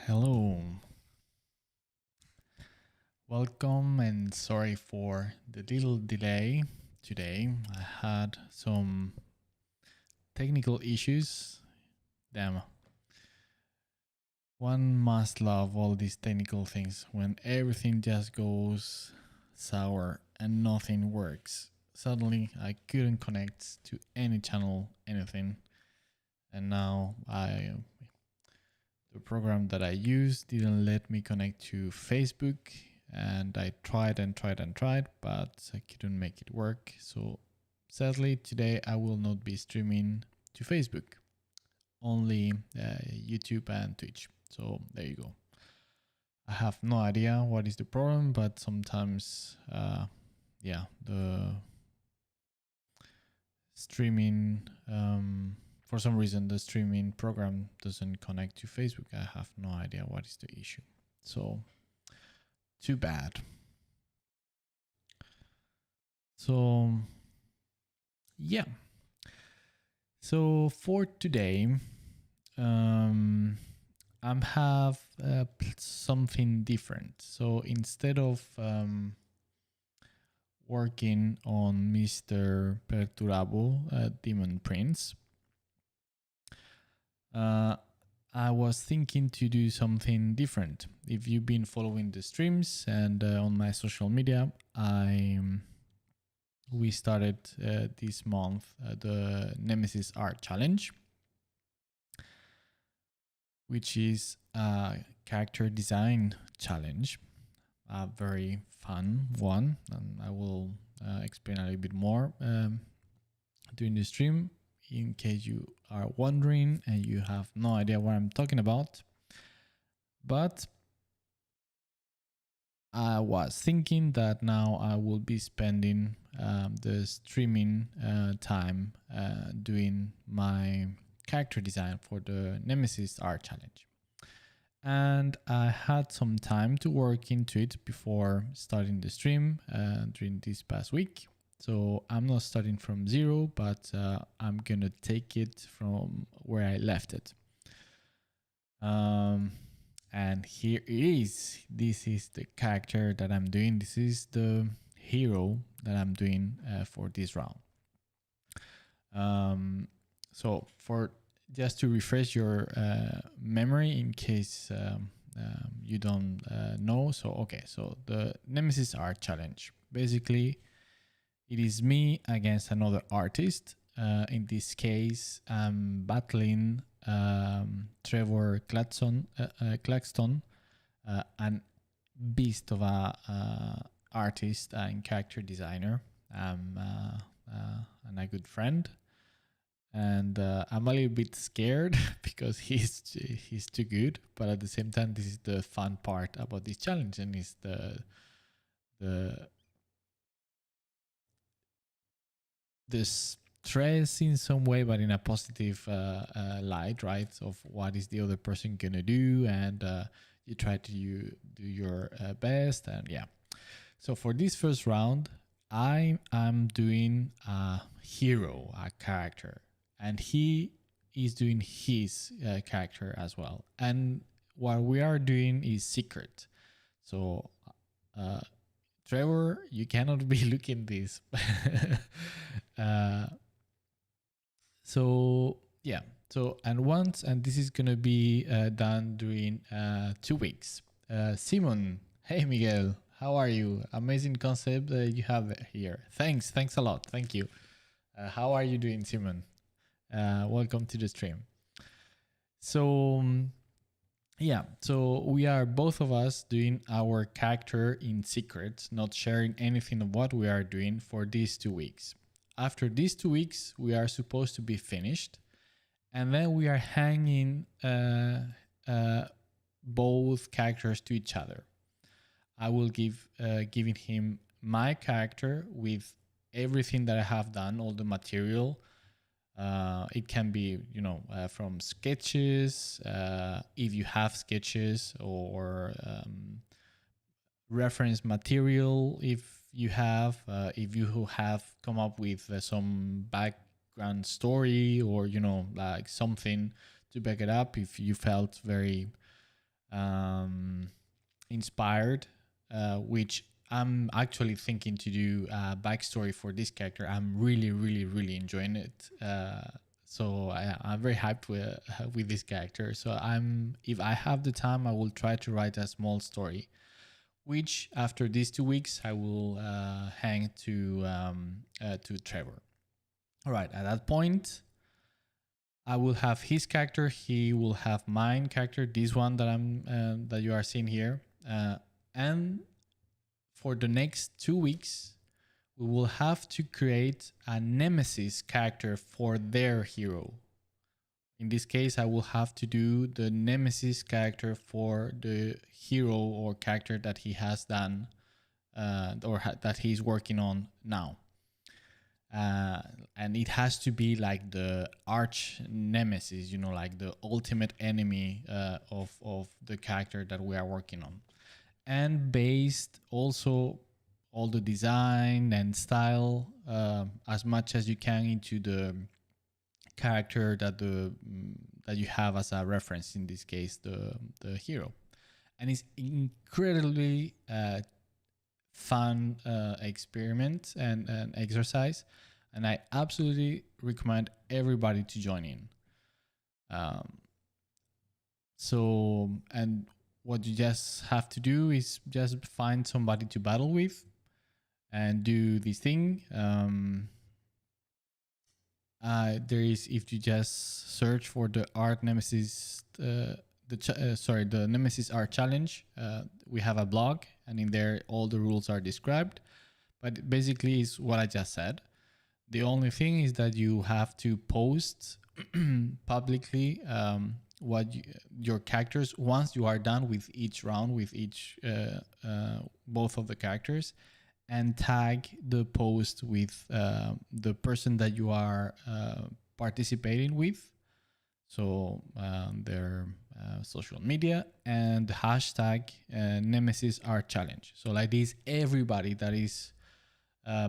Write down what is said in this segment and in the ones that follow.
Hello, welcome, and sorry for the little delay today. I had some technical issues. Damn, one must love all these technical things when everything just goes sour and nothing works. Suddenly, I couldn't connect to any channel, anything, and now the program that I used didn't let me connect to Facebook, and I tried and tried and tried, but I couldn't make it work. So sadly, today I will not be streaming to Facebook, only YouTube and Twitch. So there you go. I have no idea what is the problem, but sometimes, yeah, the streaming, for some reason, the streaming program doesn't connect to Facebook. I have no idea what is the issue. So too bad. So yeah. So for today, I have something different. So instead of working on Mr. Perturabo, Demon Prince, I was thinking to do something different. If you've been following the streams and on my social media, we started this month the Nemesis Art Challenge, which is a character design challenge, a very fun one, and I will explain a little bit more during the stream in case you are wondering and you have no idea what I'm talking about. But I was thinking that now I will be spending the streaming time doing my character design for the Nemesis Art Challenge. And I had some time to work into it before starting the stream during this past week. So I'm not starting from zero, but I'm gonna take it from where I left it. And here it is. This is the character that I'm doing. This is the hero that I'm doing for this round. So for just to refresh your memory in case you don't know. So, okay, so the Nemesis Art Challenge. Basically, it is me against another artist. In this case, I'm battling Trevor Claxton, an beast of a artist and character designer, and a good friend. And I'm a little bit scared because he's too good, but at the same time, this is the fun part about this challenge, and it's the stress in some way, but in a positive light, right? Of what is the other person gonna do, and you try to do your best, and yeah. So for this first round, I am doing a hero, a character, and he is doing his character as well. And what we are doing is secret. So Trevor, you cannot be looking this. uh, so yeah. So and this is gonna be done during 2 weeks. Simon, hey Miguel, how are you? Amazing concept you have here. Thanks a lot. Thank you. How are you doing, Simon? Welcome to the stream. So yeah, so we are both of us doing our character in secret, not sharing anything of what we are doing for these 2 weeks. After these 2 weeks, we are supposed to be finished, and then we are hanging both characters to each other. I will giving him my character with everything that I have done, all the material. It can be, from sketches, if you have sketches, or reference material if you have come up with some background story, or like something to back it up if you felt very inspired, which I'm actually thinking to do a backstory for this character. I'm really enjoying it. So I'm very hyped with this character. So if I have the time, I will try to write a small story, which after these 2 weeks I will hang to Trevor. All right, at that point, I will have his character. He will have mine character. This one that you are seeing here, and for the next 2 weeks, we will have to create a Nemesis character for their hero. In this case, I will have to do the Nemesis character for the hero or character that he has done that he's working on now. And it has to be like the arch nemesis, like the ultimate enemy of the character that we are working on. And based also all the design and style as much as you can into the character that you have as a reference, in this case the hero. And it's incredibly fun experiment and exercise, and I absolutely recommend everybody to join in. And what you just have to do is just find somebody to battle with and do this thing. There is, if you just search for the Art Nemesis, the Nemesis Art Challenge, we have a blog, and in there all the rules are described. But basically, it's what I just said. The only thing is that you have to post publicly your characters once you are done with each round, with each both of the characters, and tag the post with the person that you are participating with. So their social media, and the hashtag Nemesis Art Challenge. So like this, everybody that is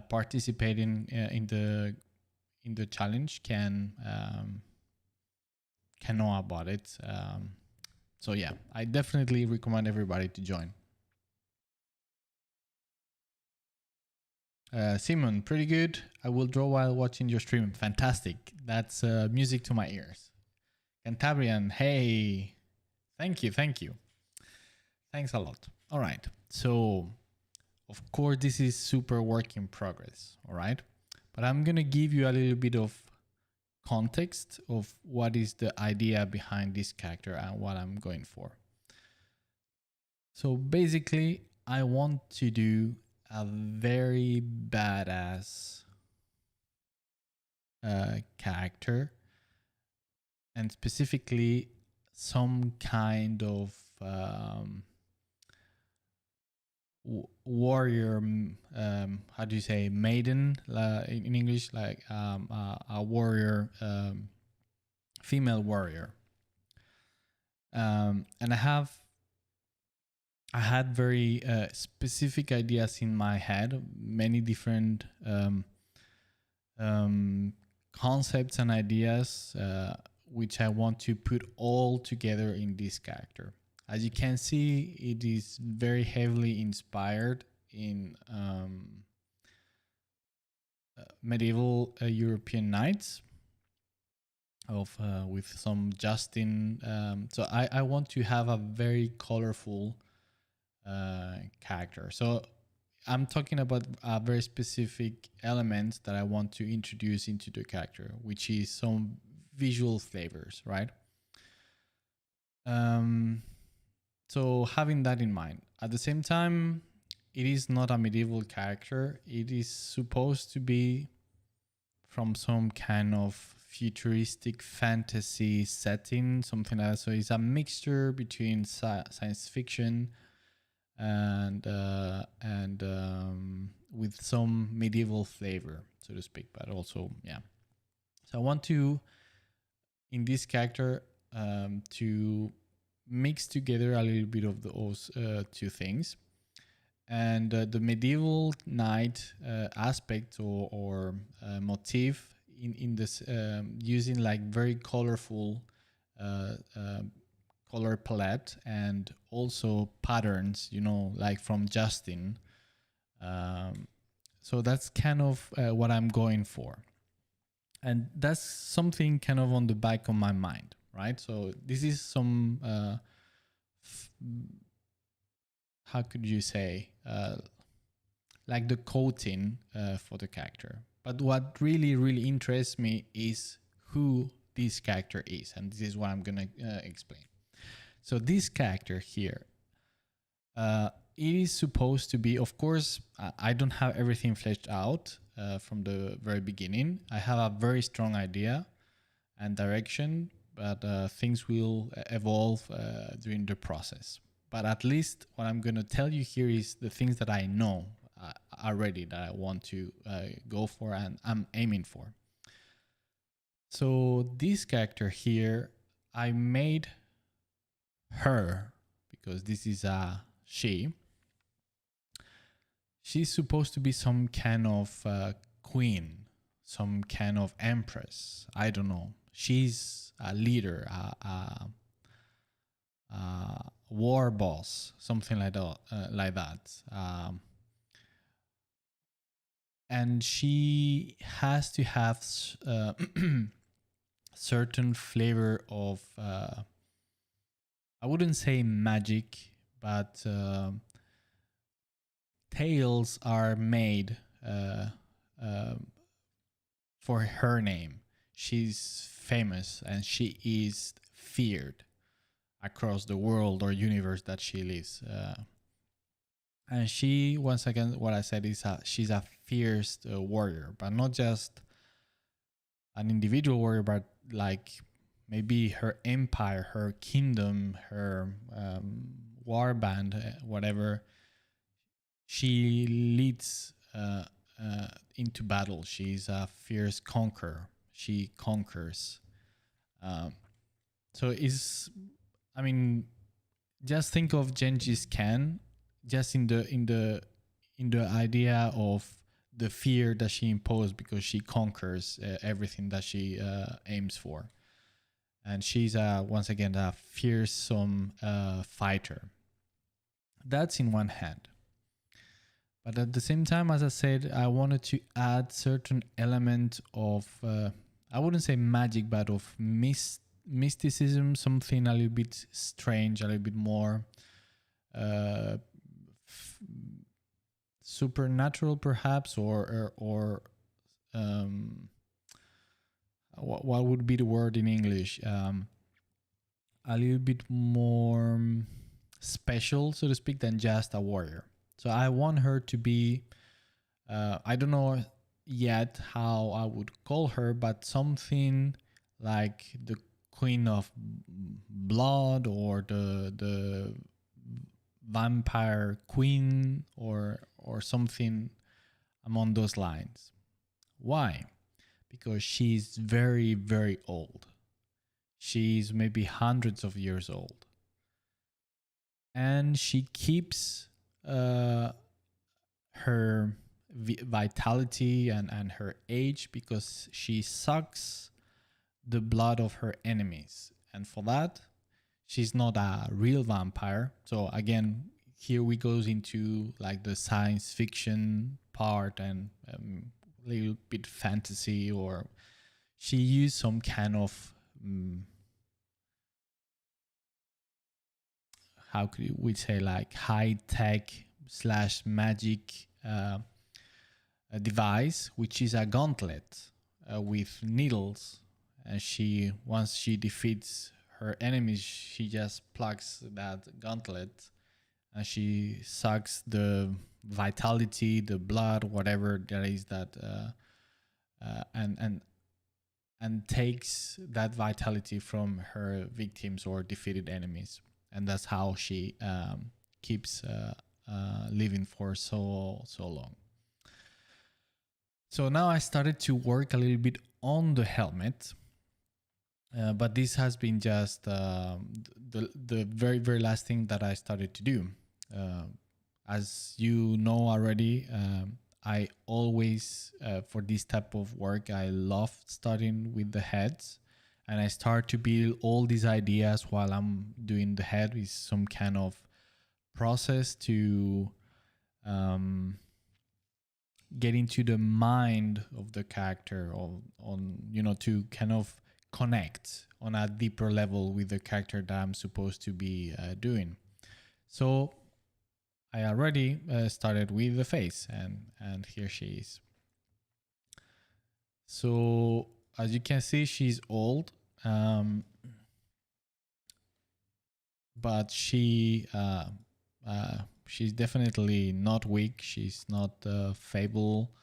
participating in the challenge can know about it. So yeah, I definitely recommend everybody to join. Simon, pretty good. I will draw while watching your stream. Fantastic. That's music to my ears. Cantabrian, hey. Thank you. Thanks a lot. All right. So, of course, this is super work in progress. All right. But I'm going to give you a little bit of context of what is the idea behind this character and what I'm going for. So basically, I want to do a very badass character, and specifically some kind of warrior, how do you say maiden in English, like a warrior, female warrior. And I had very specific ideas in my head, many different concepts and ideas which I want to put all together in this character. As you can see, it is very heavily inspired in medieval European knights with some Justin. So I want to have a very colorful character. So I'm talking about a very specific element that I want to introduce into the character, which is some visual flavors, right? So having that in mind, at the same time, it is not a medieval character. It is supposed to be from some kind of futuristic fantasy setting, something like that. So it's a mixture between science fiction and with some medieval flavor, so to speak, but also, yeah. So I want to, in this character, to mix together a little bit of those two things. And the medieval knight aspect or motif in this, using like very colorful color palette and also patterns, you know, like from Justin. So that's kind of what I'm going for. And that's something kind of on the back of my mind, right? So this is some, how could you say, like the coating for the character. But what really, really interests me is who this character is. And this is what I'm going to explain. So this character here, it is supposed to be, of course, I don't have everything fleshed out from the very beginning. I have a very strong idea and direction, but things will evolve during the process. But at least what I'm going to tell you here is the things that I know already that I want to go for and I'm aiming for. So this character here, I made her because this is a she. She's supposed to be some kind of queen, some kind of empress. I don't know. She's a leader, a war boss, something like that. And she has to have certain flavor of, I wouldn't say magic, but tales are made for her name. She's famous and she is feared across the world or universe that she lives. And she, once again, what I said is she's a fierce warrior, but not just an individual warrior, but like maybe her empire, her kingdom, her war band, whatever. She leads into battle. She's a fierce conqueror. She conquers. So I mean, just think of Gengis Khan, just in the idea of the fear that she imposed because she conquers everything that she aims for, and she's once again a fearsome fighter. That's in one hand. But at the same time, as I said, I wanted to add certain element of, I wouldn't say magic, but of mysticism, something a little bit strange, a little bit more supernatural, perhaps, or what would be the word in English? A little bit more special, so to speak, than just a warrior. So I want her to be, I don't know yet how I would call her, but something like the Queen of Blood or the Vampire Queen or something among those lines. Why? Because she's very, very old. She's maybe hundreds of years old. And she keeps her vitality and her age because she sucks the blood of her enemies. And for that, she's not a real vampire. So again, here we goes into like the science fiction part and a little bit fantasy, or she used some kind of how could we say, like high tech / magic a device, which is a gauntlet with needles. And once she defeats her enemies, she just plugs that gauntlet and she sucks the vitality, the blood, whatever there is that, and takes that vitality from her victims or defeated enemies. And that's how she keeps living for so long. So now I started to work a little bit on the helmet, but this has been just the very, very last thing that I started to do. As you know already, I always, for this type of work, I love starting with the heads and I start to build all these ideas while I'm doing the head. Is some kind of process to get into the mind of the character, or on to kind of connect on a deeper level with the character that I'm supposed to be doing. So I already started with the face, and here she is. So as you can see, she's old, but she's definitely not weak. She's not fable.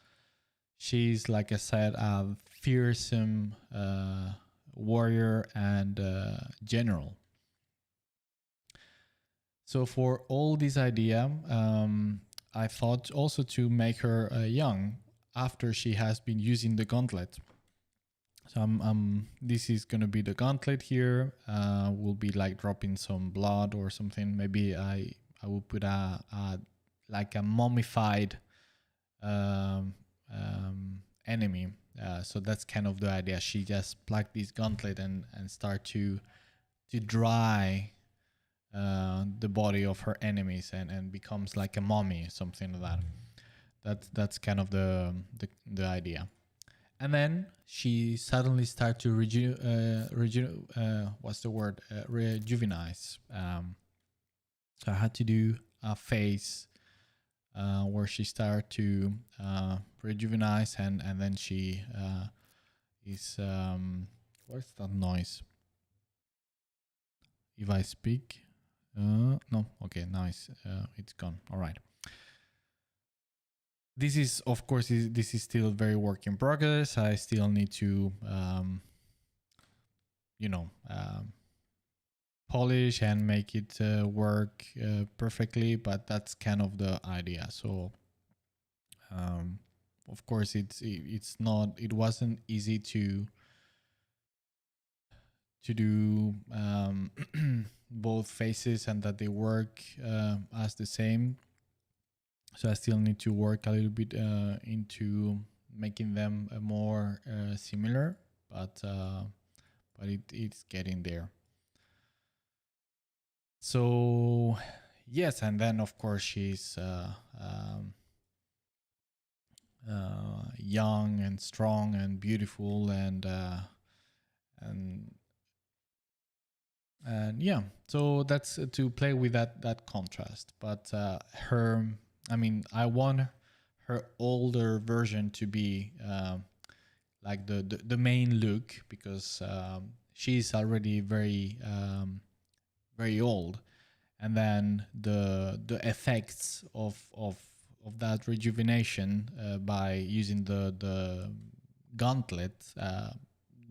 She's, like I said, a fearsome warrior and general. So for all this idea, I thought also to make her young after she has been using the gauntlet. So this is gonna be the gauntlet here. We'll be like dropping some blood or something. Maybe I will put a like a mummified enemy. So that's kind of the idea. She just plucked this gauntlet and start to dry the body of her enemies and becomes like a mummy, something like that. That's kind of the idea. And then she suddenly started to rejuvenize. So I had to do a phase where she started to rejuvenize, and then she is what's that noise? If I speak, no, okay, nice, it's gone. All right. This is, of course, this is still very work in progress. I still need to, polish and make it work perfectly, but that's kind of the idea. So, of course, it wasn't easy to do both faces and that they work as the same. So I still need to work a little bit into making them more similar, but it's getting there. So yes, and then of course she's young and strong and beautiful and yeah. So that's to play with that contrast. But I want her older version to be like the main look, because she's already very very old, and then the effects of that rejuvenation by using the gauntlet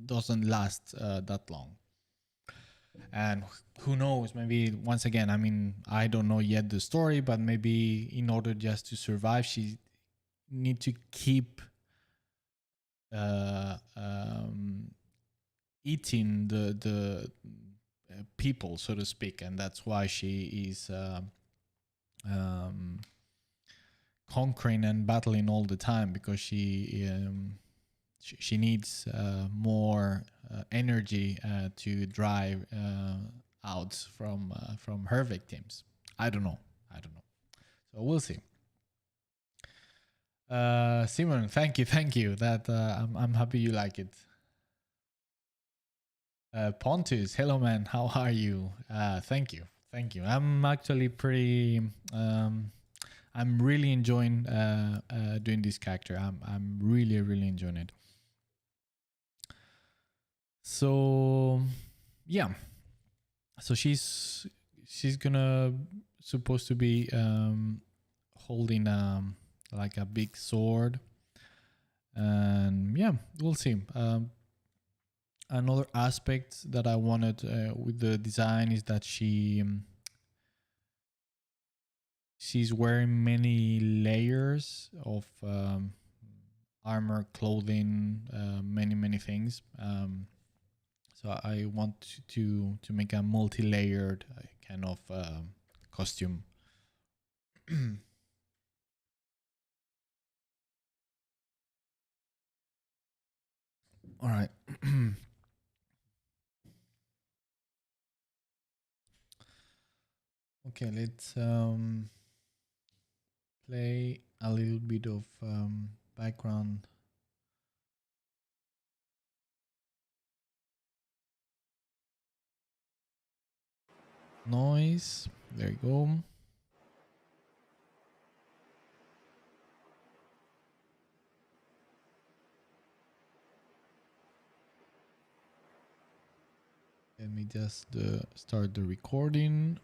doesn't last that long. And who knows, maybe once again, I don't know yet the story, but maybe in order just to survive, she need to keep eating the people, so to speak, and that's why she is conquering and battling all the time, because she needs more energy to drive out from her victims. I don't know. So we'll see. Simon, thank you. That I'm happy you like it. Pontus, hello man, how are you? Thank you. I'm actually pretty. I'm really enjoying doing this character. I'm really enjoying it. So yeah, so she's gonna supposed to be holding like a big sword, and yeah, we'll see. Another aspect that I wanted with the design is that she's wearing many layers of armor, clothing, many things. So I want to make a multi-layered kind of costume. All right. Okay, let's play a little bit of background noise. There you go. Let me just start the recording.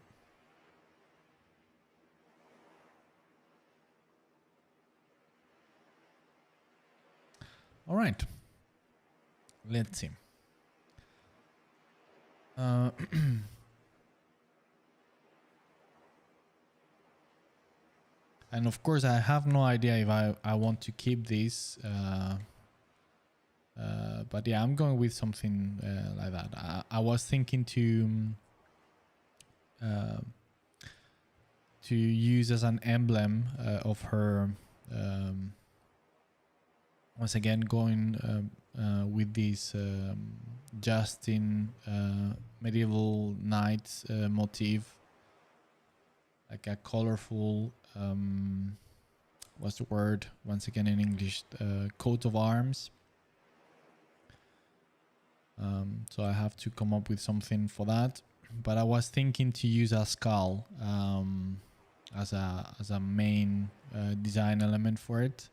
All right. Let's see. And of course, I have no idea if I want to keep this. But yeah, I'm going with something like that. I was thinking uh, to use as an emblem of her. Once again, going with this Justin medieval knights motif, like a colorful. What's the word? Once again in English, coat of arms. So I have to come up with something for that. But I was thinking to use a skull as a main design element for it.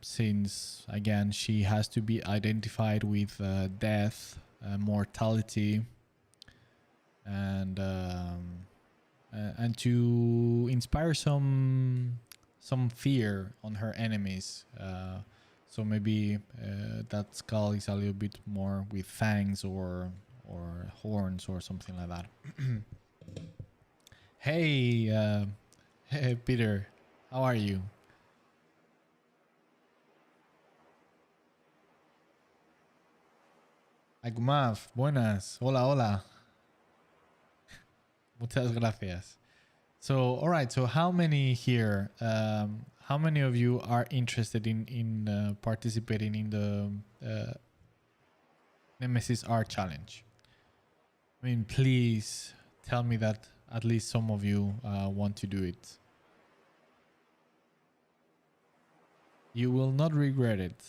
Since again she has to be identified with death, mortality, and to inspire some fear on her enemies. So maybe that skull is a little bit more with fangs or horns or something like that. Hey, hey, Peter, how are you? Agumaf, buenas, hola, hola. Muchas gracias. So, all right. So, how many here? How many of you are interested in participating in the Nemesis Art Challenge? I mean, please tell me that at least some of you want to do it. You will not regret it.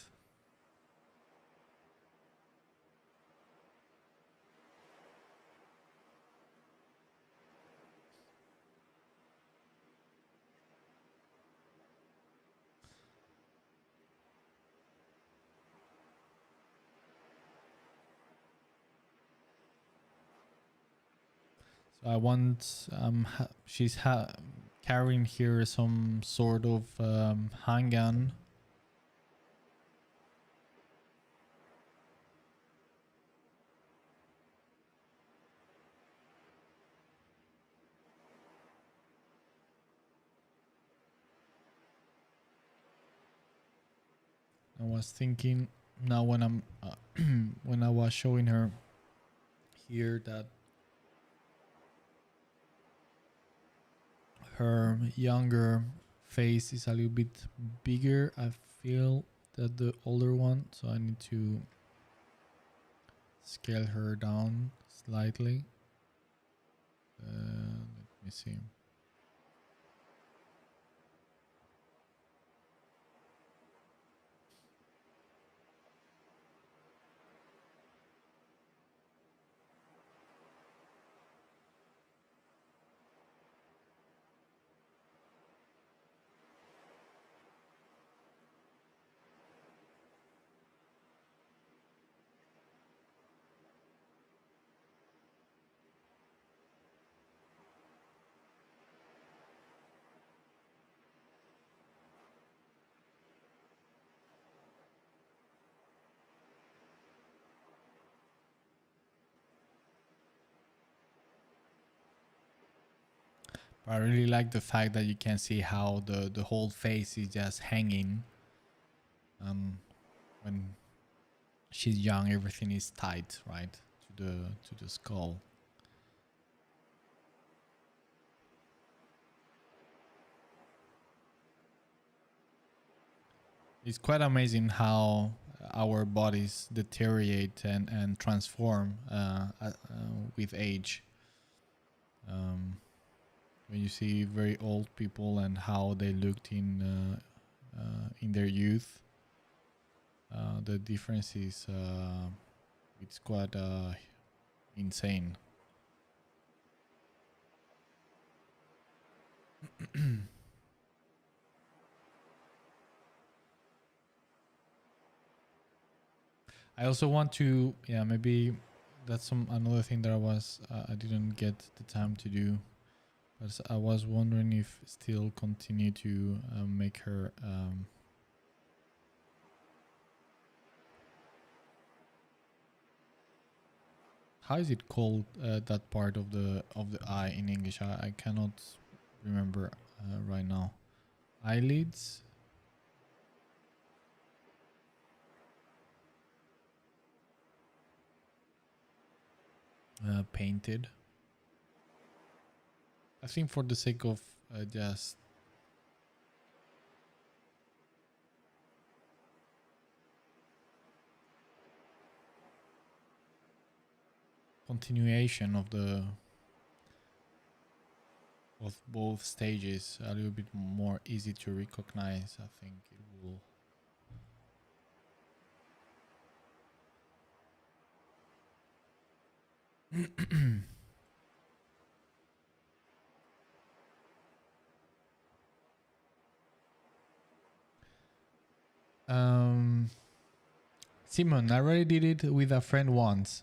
So I want she's carrying here some sort of handgun. I was thinking now when I'm when I was showing her here that her younger face is a little bit bigger. I feel that the older one, so I need to scale her down slightly. Let me see. I really like the fact that you can see how the whole face is just hanging. When she's young, everything is tight, right, to the skull. It's quite amazing how our bodies deteriorate and transform with age. when you see very old people and how they looked in their youth. The difference is it's quite insane. I also want to, yeah, maybe that's another thing that I didn't get the time to do. But I was wondering if still continue to make her. How is it called? That part of the eye in English. I cannot remember right now. Eyelids. Painted. I think for the sake of just continuation of both stages, a little bit more easy to recognize. I think it will. Simon, I already did it with a friend once.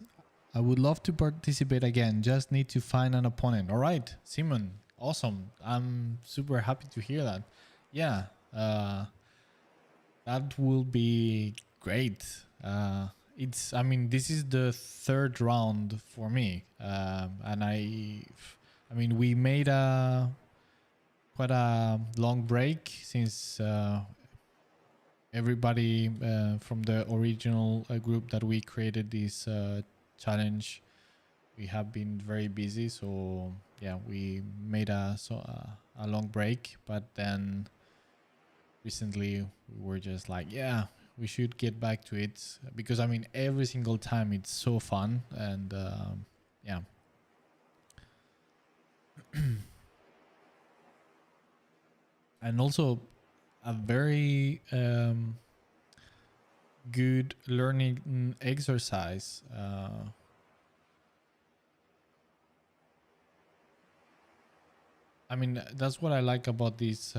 I would love to participate again. Just need to find an opponent. All right, Simon. Awesome. I'm super happy to hear that. Yeah, that will be great. I mean, this is the third round for me, and I mean, we made quite a long break since everybody from the original group that we created this challenge. We have been very busy, so yeah, we made a long break, but then recently we were just like, yeah, we should get back to it, because I mean every single time it's so fun, and yeah. And also a very good learning exercise. I mean, that's what I like about this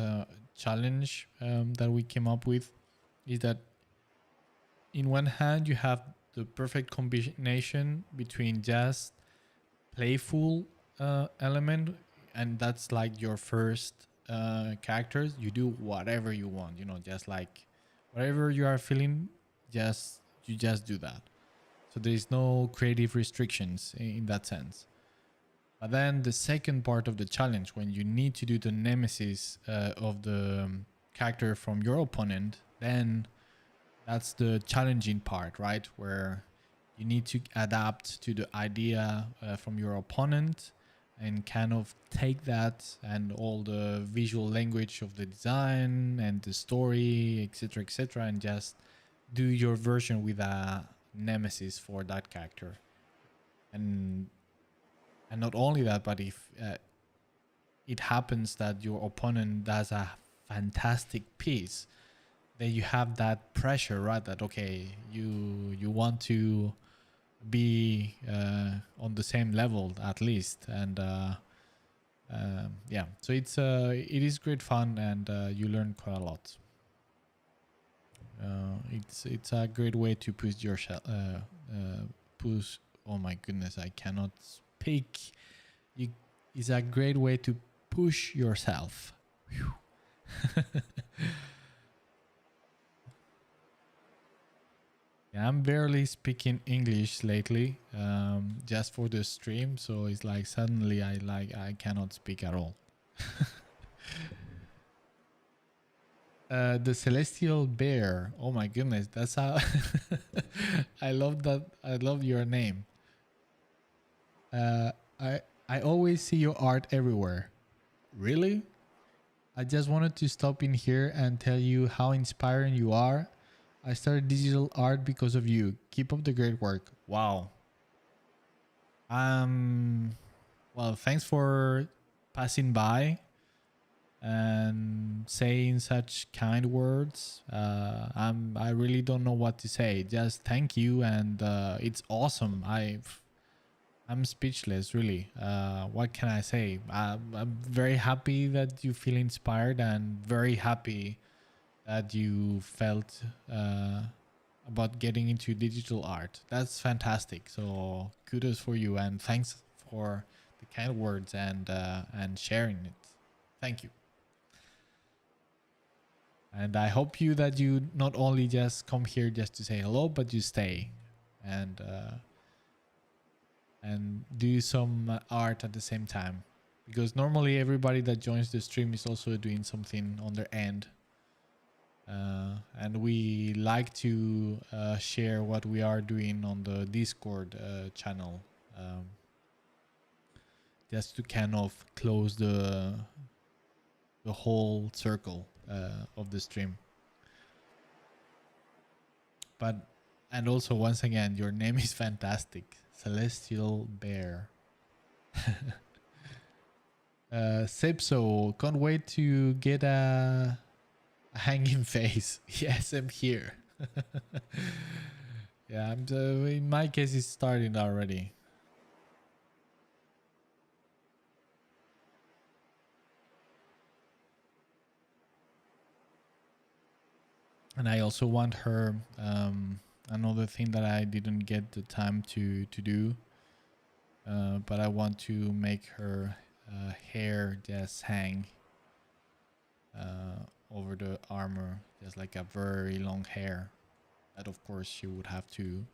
challenge that we came up with, is that in one hand you have the perfect combination between just playful element, and that's like your first characters. You do whatever you want, you know, just like whatever you are feeling, you just do that. So there is no creative restrictions in that sense. But then the second part of the challenge, when you need to do the nemesis of the character from your opponent, then that's the challenging part, right? Where you need to adapt to the idea from your opponent and kind of take that and all the visual language of the design and the story, etc., and just do your version with a nemesis for that character. And not only that, but if it happens that your opponent does a fantastic piece, then you have that pressure, right? That okay, you want to be on the same level at least, and yeah. So it is great fun, and you learn quite a lot. It's a great way to push yourself. Push. Oh my goodness, I cannot speak. You, it's a great way to push yourself. Yeah, I'm barely speaking English lately, just for the stream. So it's like suddenly I cannot speak at all. The celestial bear. Oh my goodness, that's how. I love that. I love your name. Uh, I I always see your art everywhere. Really? I just wanted to stop in here and tell you how inspiring you are. I started digital art because of you. Keep up the great work. Wow. Um. Well, thanks for passing by and saying such kind words. I really don't know what to say. Just thank you, and it's awesome. I'm speechless, really. What can I say? I'm very happy that you feel inspired, and very happy that you felt about getting into digital art. That's fantastic. So kudos for you, and thanks for the kind words and sharing it. Thank you. And I hope you that you not only just come here just to say hello, but you stay and do some art at the same time. Because normally everybody that joins the stream is also doing something on their end. And we like to share what we are doing on the Discord channel, just to kind of close the whole circle of the stream. But and also once again, your name is fantastic, Celestial Bear. Sepso, can't wait to get a hanging face. Yes, I'm here. Yeah, in my case, it's starting already. And I also want her another thing that I didn't get the time to do, but I want to make her hair just hang over the armor, just like a very long hair that of course she would have to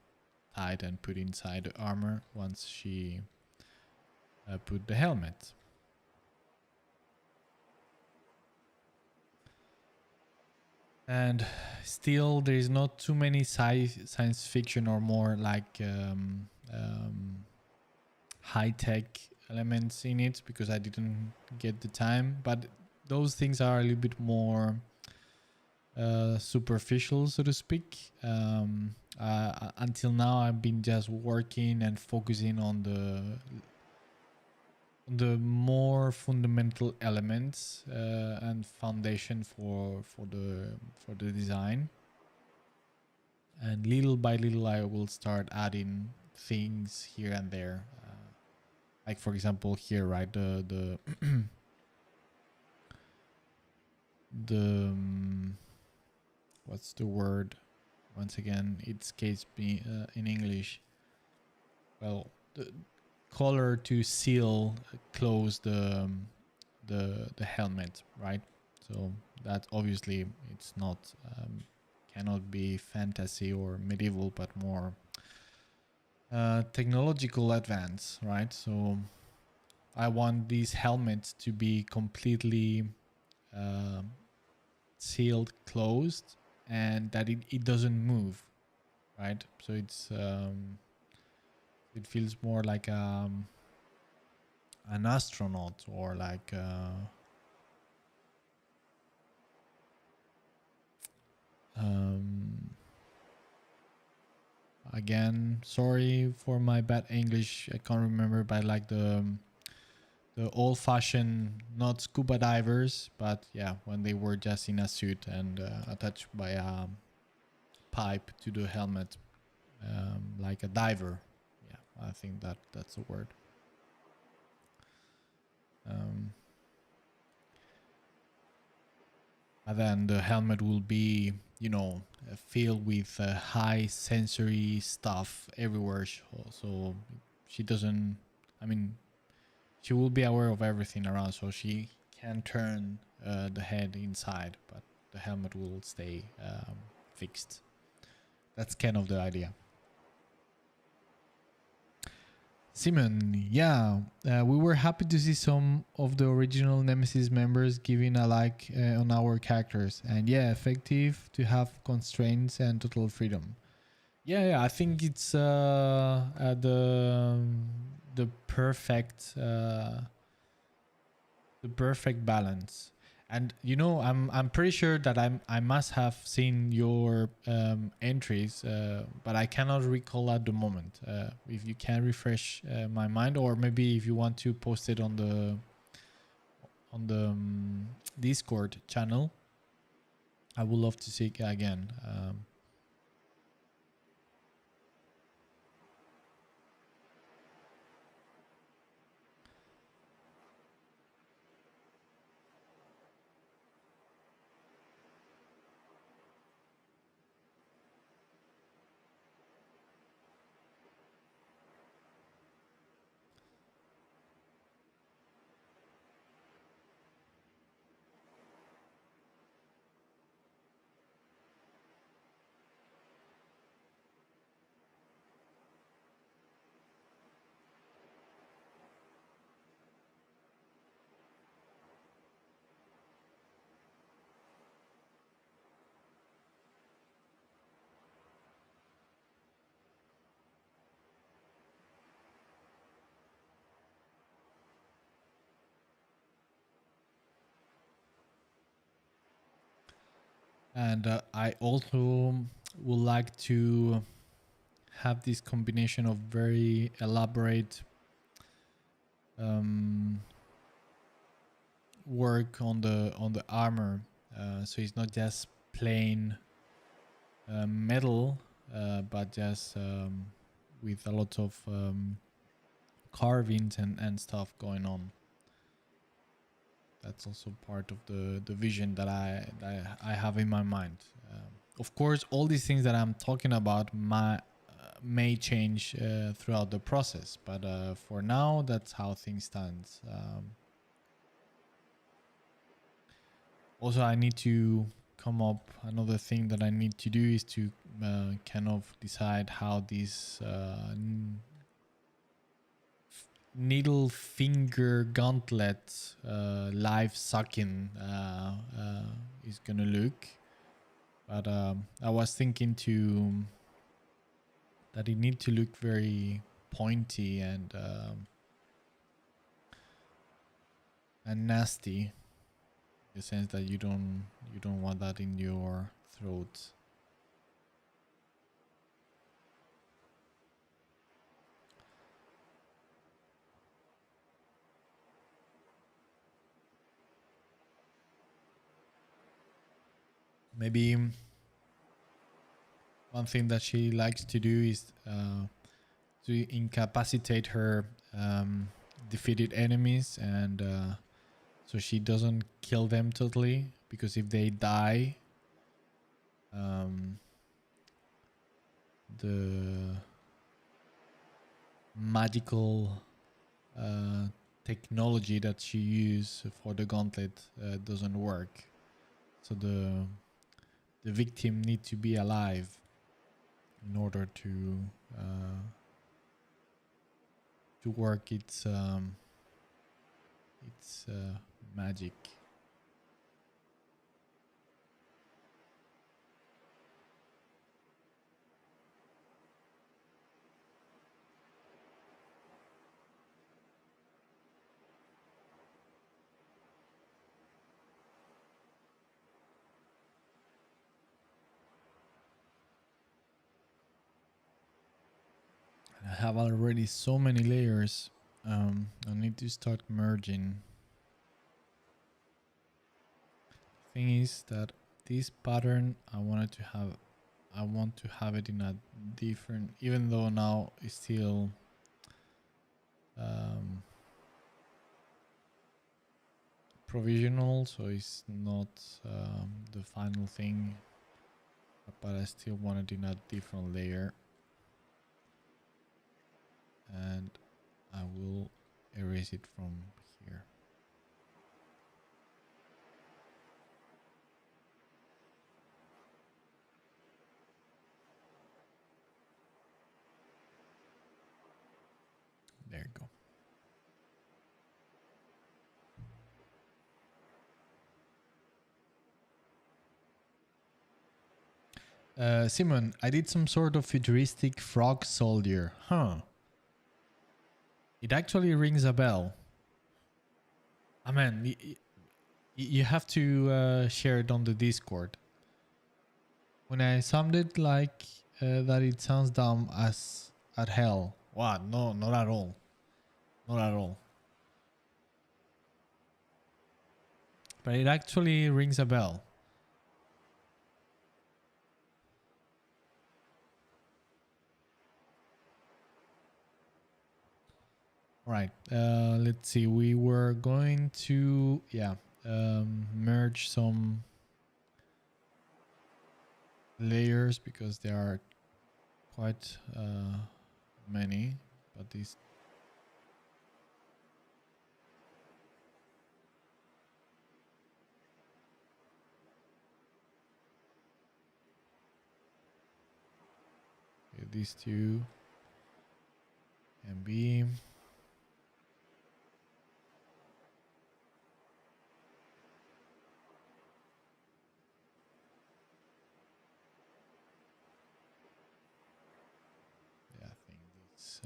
tie it and put inside the armor once she put the helmet. And still there is not too many science fiction or more like high-tech elements in it, because I didn't get the time, but those things are a little bit more superficial, so to speak. Until now I've been just working and focusing on the more fundamental elements and foundation for the design, and little by little I will start adding things here and there, like for example here, right, the the what's the word, once again it escapes me in English. Well, the color to seal close the helmet, right? So that obviously it's not cannot be fantasy or medieval, but more technological advance, right? So I want these helmets to be completely sealed closed, and that it doesn't move, right? So it's it feels more like an astronaut, or like again, sorry for my bad English, I can't remember, but like the old-fashioned, not scuba divers, but yeah, when they were just in a suit and attached by a pipe to the helmet, like a diver. Yeah, I think that's a word. And then the helmet will be, you know, filled with high sensory stuff everywhere. So she doesn't, I mean, she will be aware of everything around, so she can turn the head inside, but the helmet will stay fixed. That's kind of the idea. Simon, yeah, we were happy to see some of the original Nemesis members giving a like on our characters, and yeah, effective to have constraints and total freedom. Yeah, I think it's the perfect balance. And you know, I'm pretty sure that I must have seen your entries, but I cannot recall at the moment. If you can refresh my mind, or maybe if you want to post it on on the Discord channel. I would love to see it again. And I also would like to have this combination of very elaborate work on the armor, so it's not just plain metal, but just with a lot of carvings and stuff going on. That's also part of the vision that I have in my mind. Of course, all these things that I'm talking about may change throughout the process, but for now, that's how things stand. Also, I need to come up. Another thing that I need to do is to kind of decide how this needle finger gauntlet life sucking is gonna look. But I was thinking that it need to look very pointy and nasty, in the sense that you don't want that in your throat. Maybe one thing that she likes to do is to incapacitate her defeated enemies, and so she doesn't kill them totally, because if they die, the magical technology that she used for the gauntlet doesn't work. So the victim needs to be alive in order to work its magic. I have already so many layers. I need to start merging. Thing is that this pattern I want to have it in a different, even though now it's still provisional, so it's not the final thing, but I still want it in a different layer, and I will erase it from here. There you go. Simon, I did some sort of futuristic frog soldier. Huh. It actually rings a bell. I mean, you have to share it on the Discord. When I sounded like that, it sounds dumb as at hell. What? No, not at all. Not at all. but it actually rings a bell. Right. Let's see. We were going to merge some layers because there are quite many, but these these two can be. Yeah, I think it's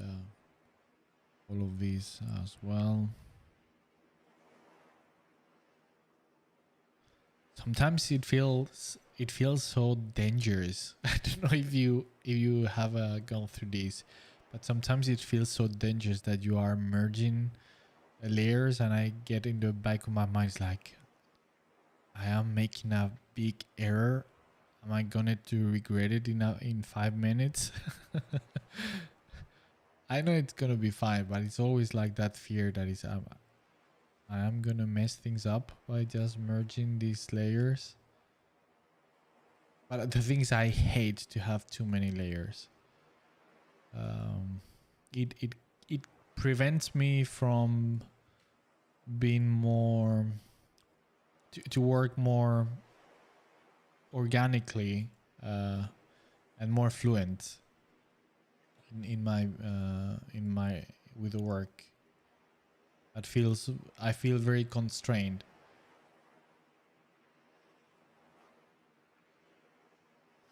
all of these as well. Sometimes it feels so dangerous. I don't know if you have gone through this, but sometimes it feels so dangerous that you are merging layers, and I get in the back of my mind, it's like, I am making a big error. Am I gonna to regret it in 5 minutes? I know it's gonna be fine, but it's always like that fear that is I am gonna mess things up by just merging these layers. But the thing is, I hate to have too many layers. It prevents me from being more to work more organically and more fluent in my with the work. I feel very constrained.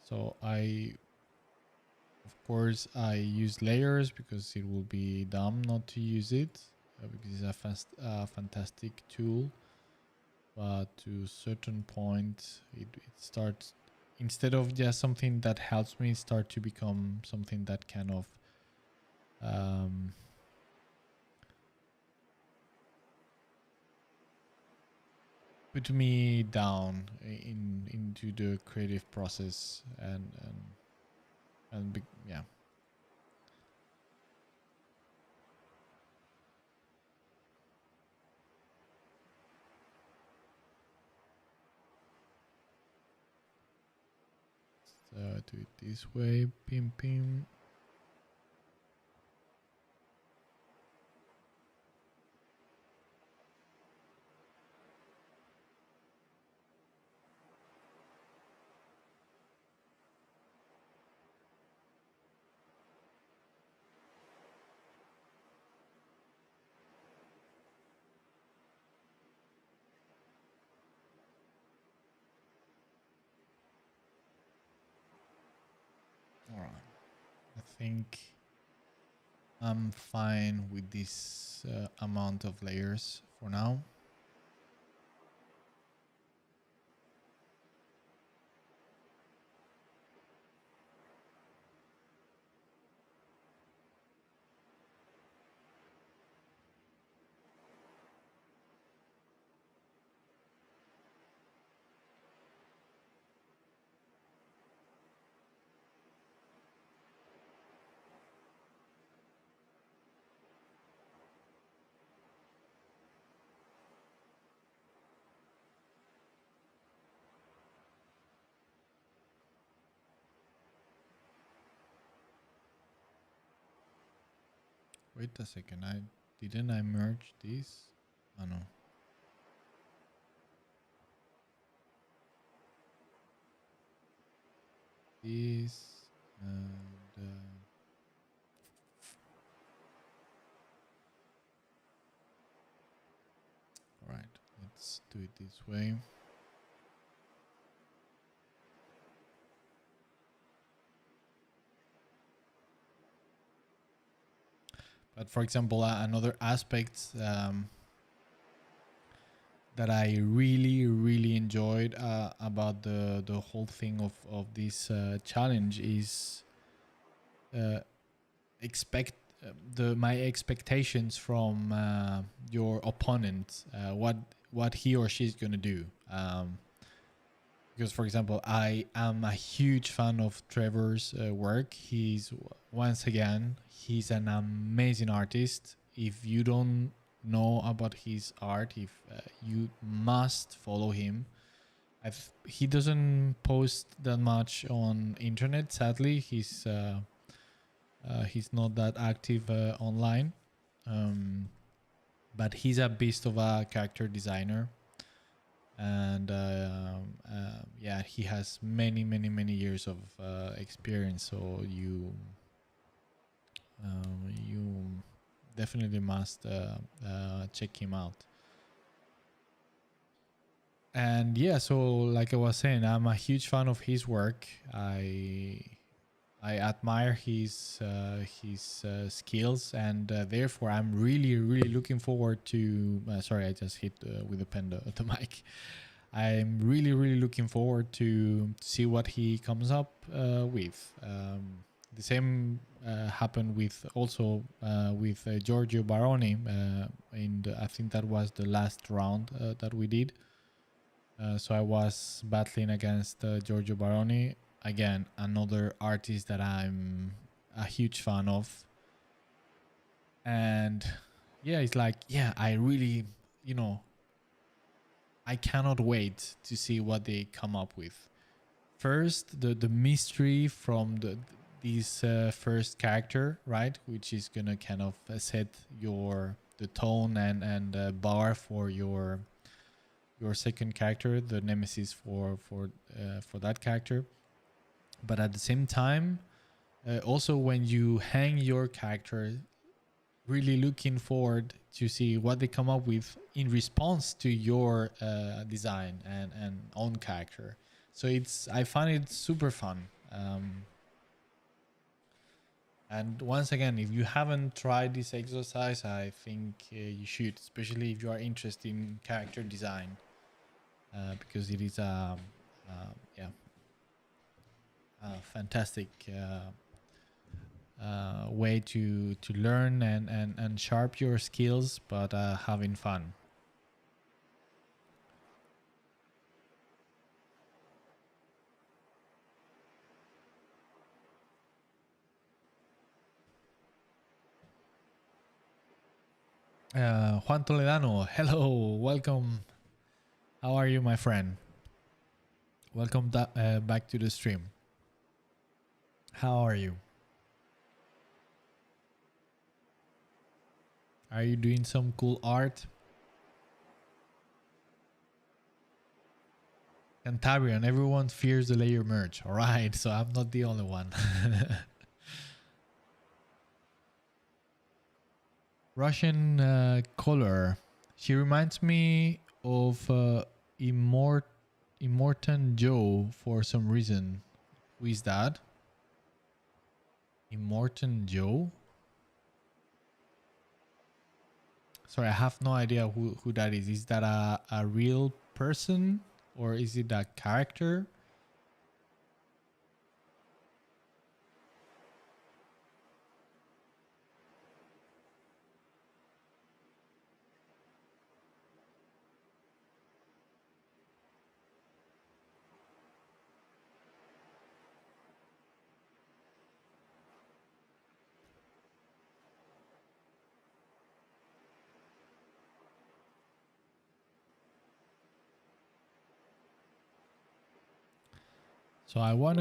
So of course I use layers because it will be dumb not to use it, because it's a fantastic tool. But to a certain point, it starts, instead of just something that helps me, start to become something that kind of put me down into the creative process yeah. So do it this way, pim pim. All right, I think I'm fine with this amount of layers for now. Wait a second, didn't I merge this? Oh no. This and all right, let's do it this way. But for example, another aspect that I really enjoyed about the whole thing of this challenge is expect my expectations from your opponent. what he or she's gonna do. Because, for example, I am a huge fan of Trevor's work. Once again, he's an amazing artist. If you don't know about his art, if you must follow him. He doesn't post that much on internet. Sadly, he's not that active online. But he's a beast of a character designer, and yeah, he has many years of experience. So you definitely must check him out. And yeah, so like I was saying, I'm a huge fan of his work. I admire his skills, and therefore I'm really looking forward to. Sorry, I just hit with the pen the mic. I'm really looking forward to see what he comes up with. The same happened with also with Giorgio Baroni. I think that was the last round that we did. So I was battling against Giorgio Baroni. Again, another artist that I'm a huge fan of. And yeah, it's like, yeah, I really, I cannot wait to see what they come up with. First, the mystery from this first character, right? Which is gonna kind of set the tone and bar for your second character, the Nemesis for that character. But at the same time, also when you hang your character, really looking forward to see what they come up with in response to your design and own character. So I find it super fun. And once again, if you haven't tried this exercise, I think you should, especially if you are interested in character design, because it is a fantastic way to learn and sharp your skills, but having fun. Juan Toledano, hello, welcome. How are you, my friend? Welcome back to the stream. How are you? Are you doing some cool art? Cantabrian, everyone fears the layer merge. All right, so I'm not the only one. Russian color. She reminds me of Immortan Joe for some reason. Who is that? Immortan Joe? Sorry, I have no idea who that is. Is that a real person or is it a character? So I want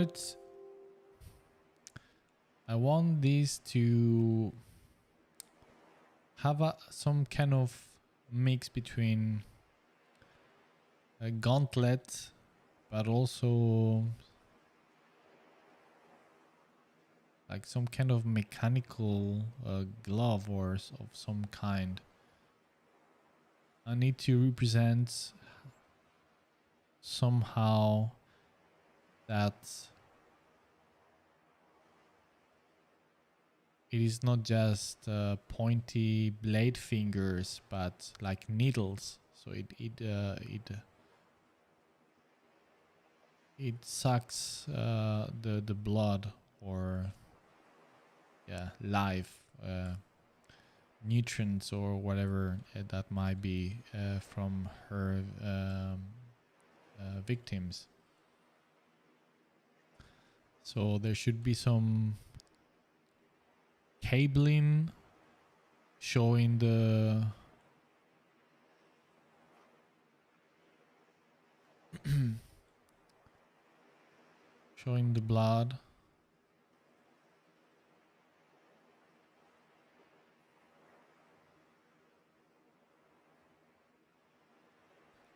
this to have some kind of mix between a gauntlet, but also like some kind of mechanical glove or of some kind. I need to represent somehow that it is not just pointy blade fingers, but like needles. So it sucks the blood or life nutrients or whatever that might be from her victims. So there should be some cabling showing the showing the blood.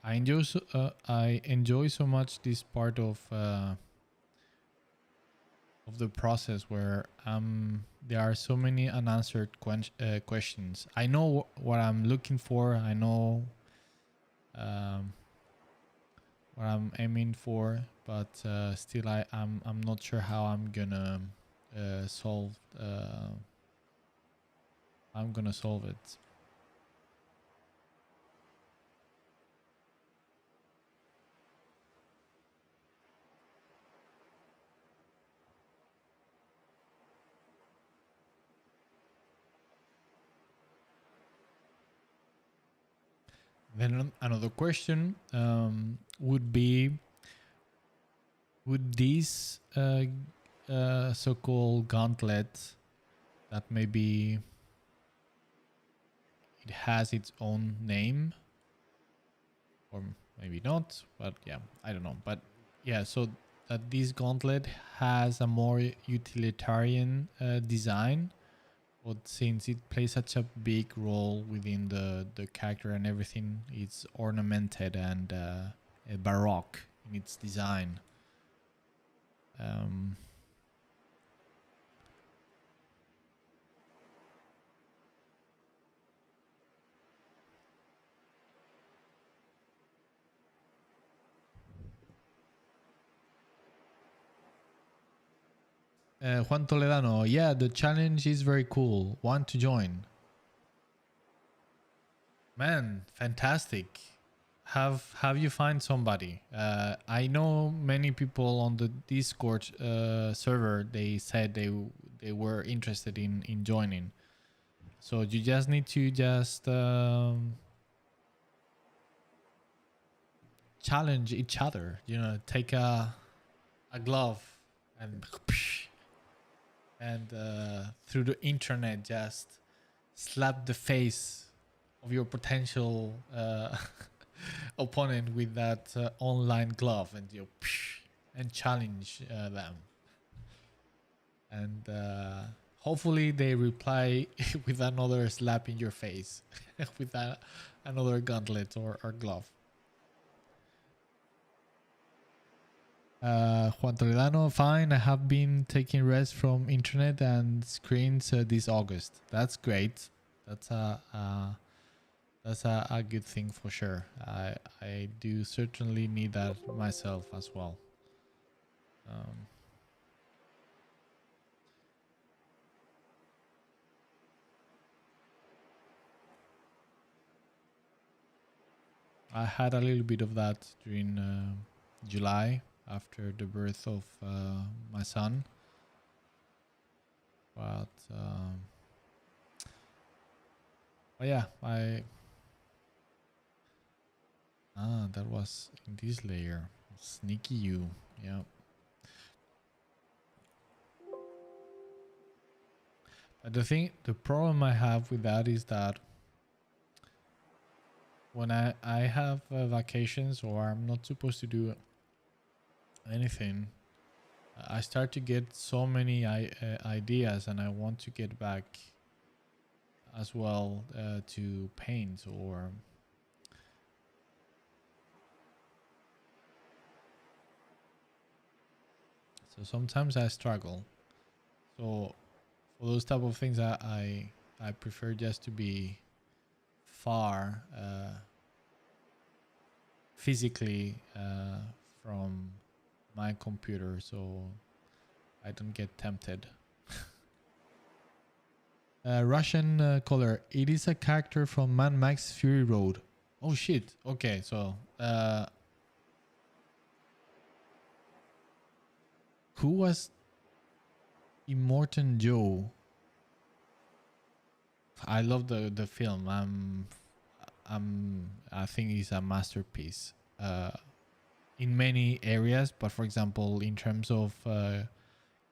I enjoy so much this part of the process where there are so many unanswered questions. I know what I'm looking for. I know um, what I'm aiming for, but still I'm not sure how solve I'm gonna solve it. Then another question would be: would these so-called gauntlet that maybe it has its own name, or maybe not, but yeah, I don't know. But yeah, so that this gauntlet has a more utilitarian design, but since it plays such a big role within the character and everything, it's ornamented and baroque in its design. Um, Juan Toledano, yeah, the challenge is very cool. Want to join? Man, fantastic. Have you find somebody? I know many people on the Discord server. They said they were interested in joining. So you just need to just challenge each other. You know, take a glove and through the internet just slap the face of your potential opponent with that online glove, and you and challenge them, and hopefully they reply with another slap in your face with another gauntlet or glove. Juan Toledano, fine. I have been taking rest from internet and screens this August. That's great. That's a good thing for sure. I do certainly need that myself as well. Um, I had a little bit of that during July after the birth of my son, but yeah, that was in this layer. Sneaky you, yeah. But the problem I have with that is that when I have vacations or I'm not supposed to do anything, I start to get so many ideas, and I want to get back as well to paint or so sometimes I struggle. So for those type of things, I prefer just to be far physically from my computer, so I don't get tempted. Russian caller. It is a character from Mad Max Fury Road. Oh shit. Okay, so who was Immortan Joe? I love the film. I think it's a masterpiece in many areas. But for example, in terms of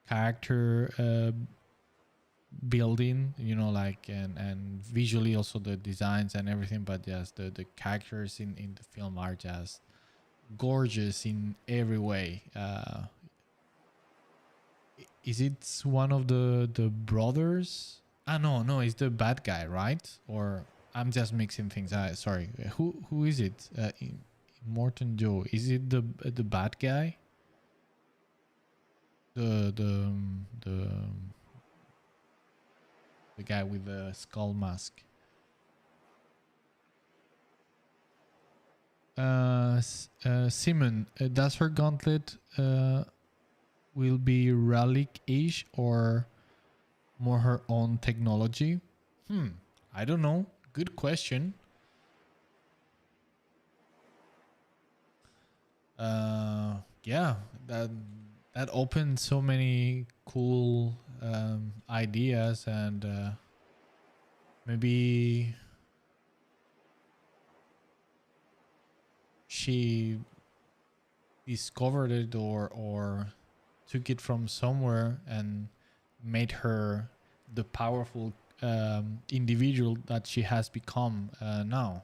character building, you know, like and visually also the designs and everything. But just the characters in the film are just gorgeous in every way. Is it one of the brothers? Ah, no, no, it's the bad guy, right? Or I'm just mixing things. Sorry, who is it? Morton Joe. Is it the bad guy? The the guy with the skull mask. Simon, does her gauntlet will be relic-ish or more her own technology? I don't know. Good question. Yeah, that opens so many cool ideas, and maybe she discovered it or took it from somewhere and made her the powerful individual that she has become now.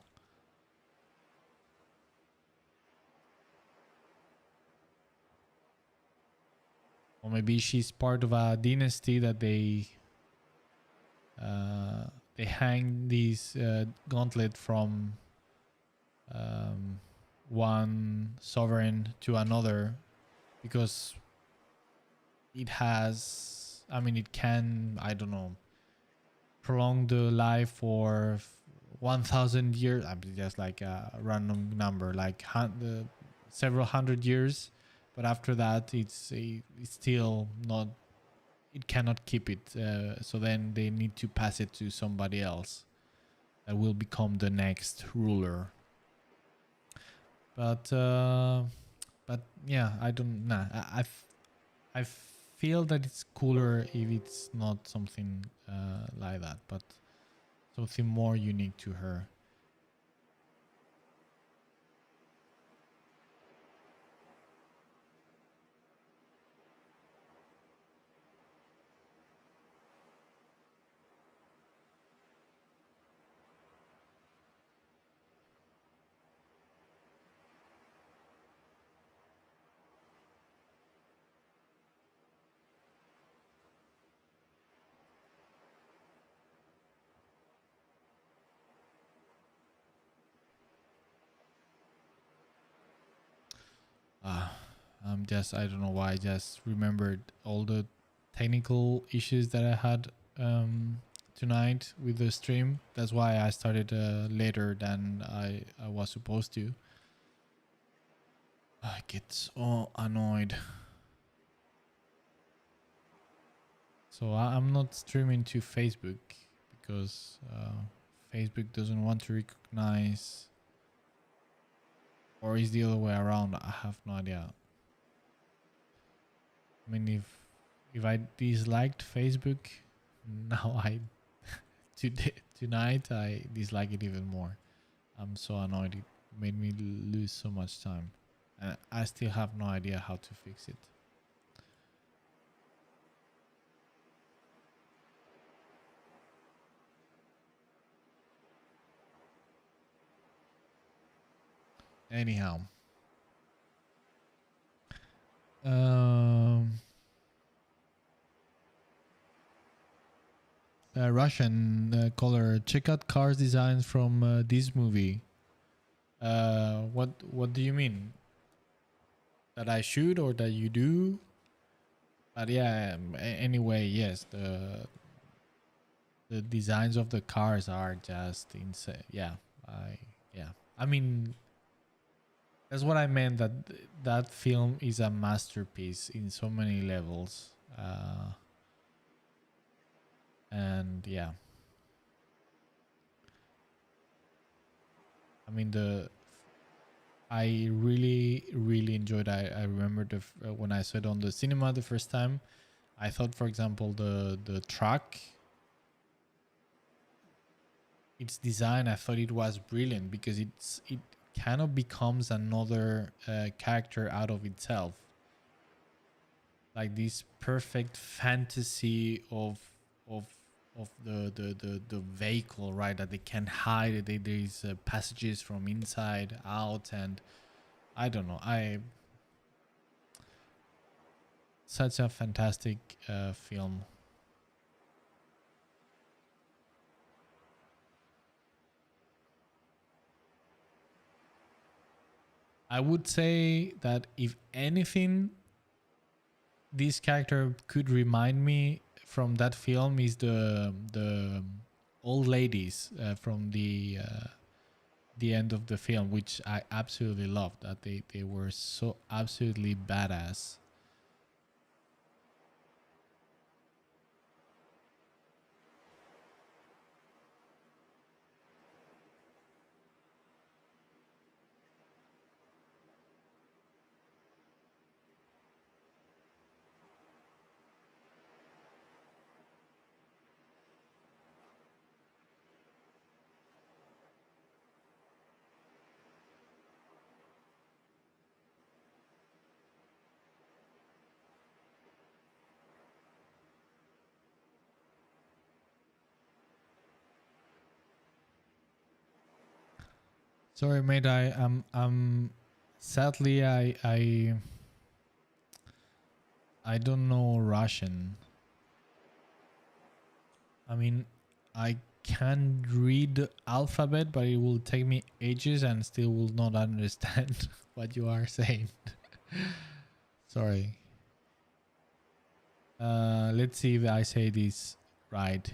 Or maybe she's part of a dynasty that they hang these gauntlet from one sovereign to another because it has, I mean, it can, I don't know, prolong the life for 1,000 years. I mean, just like a random number, like several hundred years. But after that, it's still not, it cannot keep it. So then they need to pass it to somebody else that will become the next ruler. But yeah, I don't know. I feel that it's cooler if it's not something like that, but something more unique to her. Uh, I don't know why I just remembered all the technical issues that I had tonight with the stream. That's why I started later than I was supposed to. I get so annoyed. So I'm not streaming to Facebook because Facebook doesn't want to recognize, or is the other way around. I have no idea. I mean, if I disliked Facebook, now tonight I dislike it even more. I'm so annoyed. It made me lose so much time, and I still have no idea how to fix it. Anyhow, um, Russian caller, check out cars designs from this movie. What do you mean? That I should or that you do? But yeah, anyway, yes, the designs of the cars are just insane. Yeah, yeah. I mean, that's what I meant. That film is a masterpiece in so many levels. And yeah, I mean I really enjoyed. I remember when I saw it on the cinema the first time. I thought, for example, the truck its design, I thought it was brilliant because it kind of becomes another character out of itself, like this perfect fantasy of the vehicle, right? That they can hide. There's passages from inside out, and I don't know. Such a fantastic film. I would say that if anything, this character could remind me from that film is the old ladies from the end of the film, which I absolutely loved. That they were so absolutely badass. Sorry, mate. I'm sadly I don't know Russian. I mean, I can read the alphabet, but it will take me ages and still will not understand what you are saying. Sorry. Let's see if I say this right.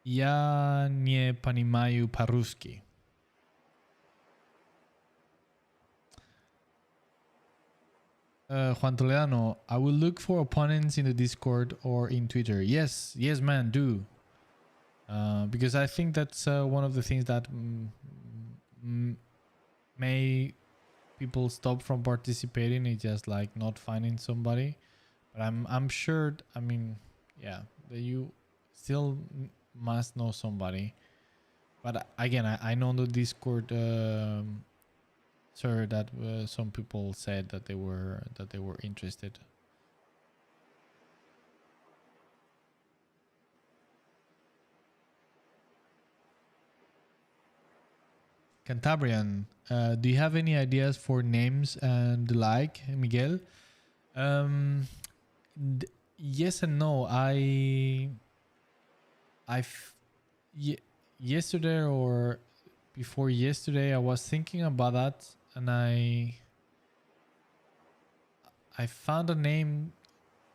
Я не понимаю по-русски. Juan Toledano, I will look for opponents in the Discord or in Twitter. Yes, yes, man, do. Because I think that's one of the things that may people stop from participating. Is just like not finding somebody. But I'm sure. I mean, yeah, that you still must know somebody. But again, I know the Discord sir that some people said that they were interested. Cantabrian, do you have any ideas for names and the like, Miguel? Um, yes and no. I yesterday or before yesterday, I was thinking about that, and I found a name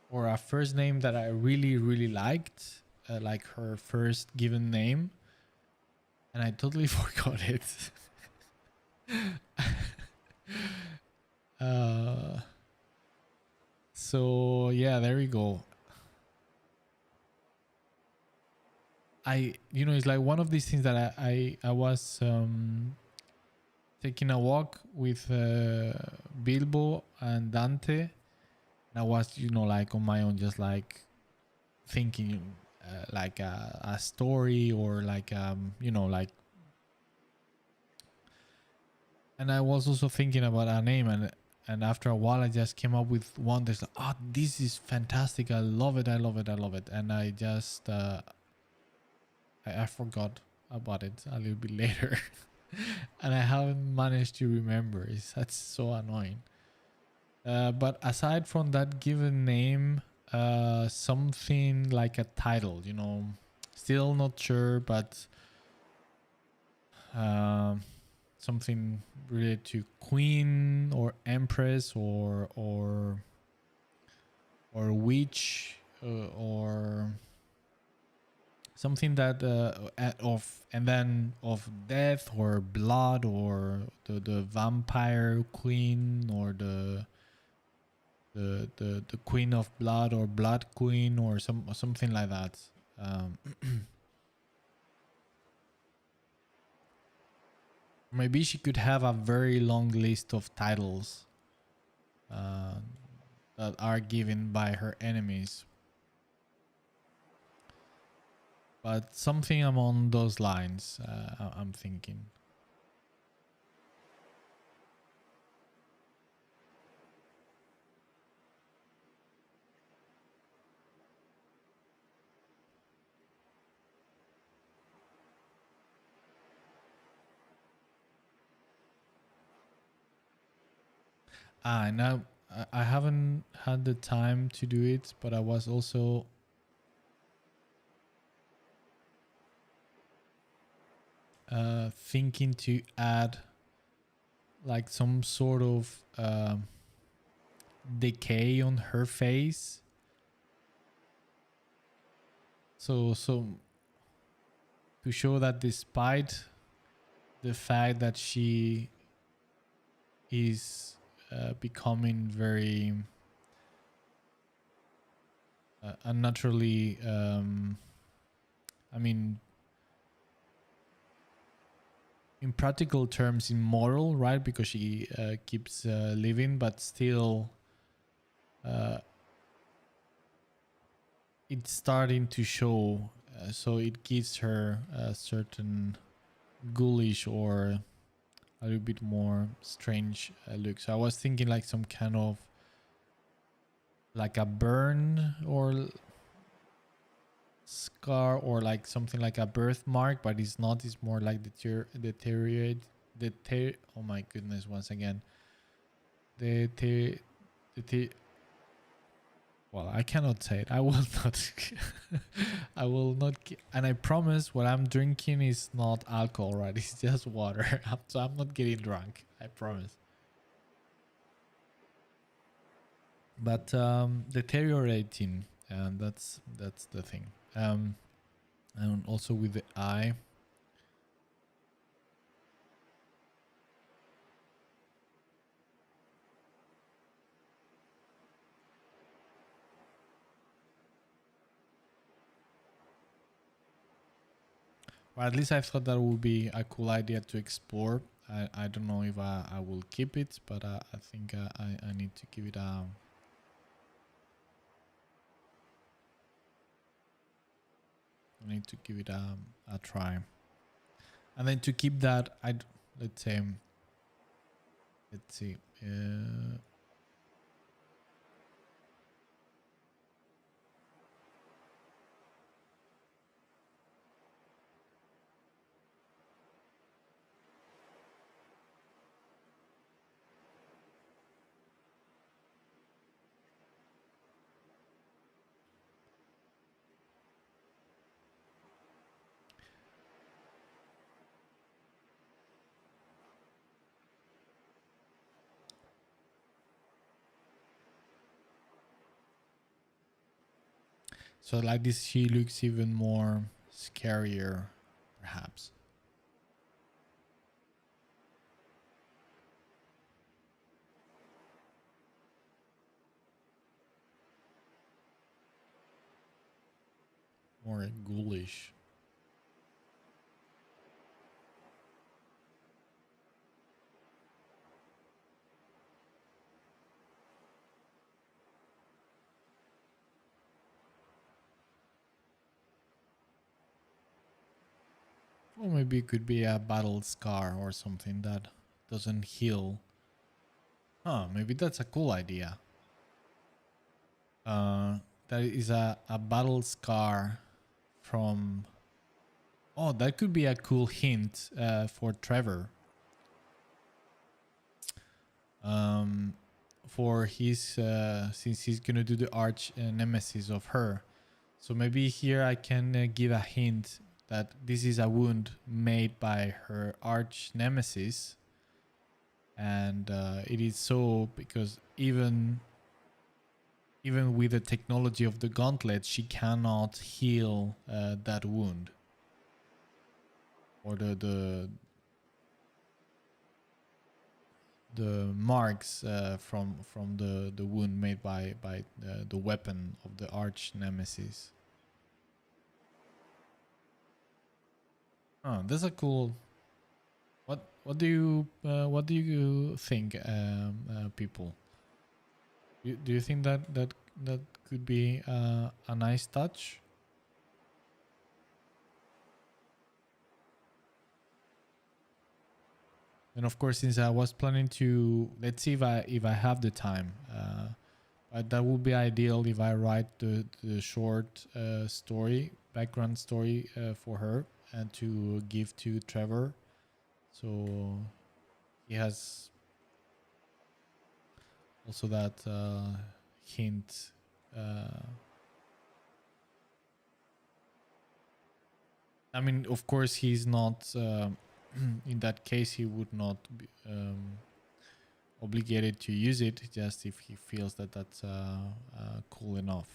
or a first name that I really liked, like her first given name, and I totally forgot it. uh, so yeah, there we go. It's like one of these things that I was taking a walk with Bilbo and Dante, and I was like on my own, just like thinking like a story or like like, and I was also thinking about a name, and after a while I just came up with one that's like, oh, this is fantastic, I love it, I love it, I love it, and I just I forgot about it a little bit later. And I haven't managed to remember. That's so annoying. But aside from that given name, something like a title, still not sure, but um, something related to queen or empress or witch, or something that of and then of death or blood, or the vampire queen, or the queen of blood, or blood queen, or something like that. um, Maybe she could have a very long list of titles uh, that are given by her enemies. but something along those lines. I'm thinking. Now I haven't had the time to do it, but I was also thinking to add like some sort of decay on her face. So to show that despite the fact that she is becoming very unnaturally, I mean, in practical terms, immoral, right? Because she keeps living, but still uh, it's starting to show. So it gives her a certain ghoulish or a little bit more strange look. So I was thinking like some kind of like a burn or scar or like something like a birthmark, but it's not. It's more like deteriorate. Oh my goodness! Once again, deter, deter. Well, I cannot say it. I will not. I will not. And I promise, what I'm drinking is not alcohol, right? It's just water. So I'm not getting drunk. I promise. But deteriorating, and that's the thing. And also with the eye. Or at least I thought that would be a cool idea to explore. I don't know if I will keep it, but I think I need to give it I need to give it a try. And then to keep that, let's say, let's see. So like this, she looks even more scarier, perhaps. More ghoulish. Or maybe it could be a battle scar or something that doesn't heal. Huh, maybe that's a cool idea. That is a battle scar from... Oh, that could be a cool hint for Trevor. For his... since he's gonna do the arch nemesis of her. So maybe here I can give a hint that this is a wound made by her arch nemesis. And it is so because even with the technology of the gauntlet, she cannot heal that wound or the marks from the wound made by the weapon of the arch nemesis. Oh, that's a cool. What do you think, people? Do you think that could be a nice touch? And of course, since I was planning to, let's see if I have the time. But that would be ideal if I write the short story, background story for her, and to give to Trevor. So he has also that hint. I mean, of course, he's not. In that case, he would not be obligated to use it. Just if he feels that that's cool enough.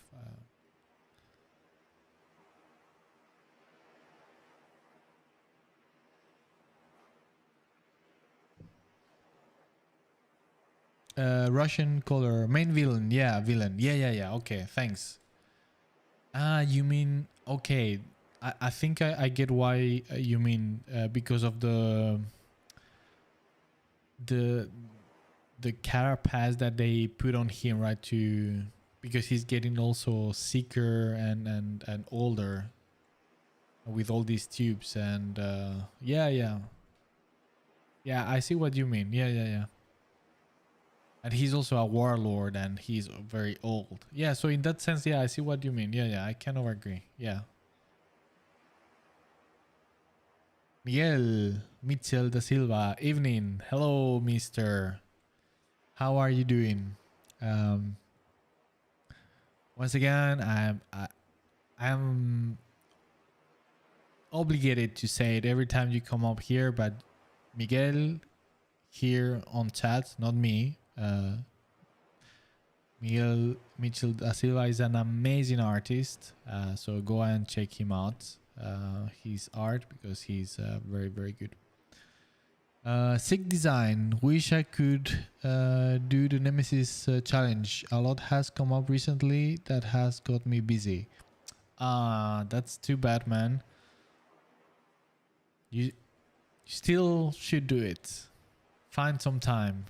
Russian color main villain. Yeah, villain. Yeah. Okay, thanks. You mean okay? I think I get why you mean because of the the carapace that they put on him, right? To because he's getting also sicker and older with all these tubes and yeah. I see what you mean. Yeah. And he's also a warlord and he's very old. Yeah, so in that sense, yeah, I see what you mean. Yeah, I kind of agree. Yeah. Miguel Mitchell da Silva, evening. Hello, mister. How are you doing? Um, Once again, I'm obligated to say it every time you come up here, but Miguel here on chat, not me. Miguel Mitchell da Silva is an amazing artist, so go and check him out. His art because he's very, very good. Sick design. Wish I could do the Nemesis challenge. A lot has come up recently that has got me busy. That's too bad, man. You still should do it. Find some time.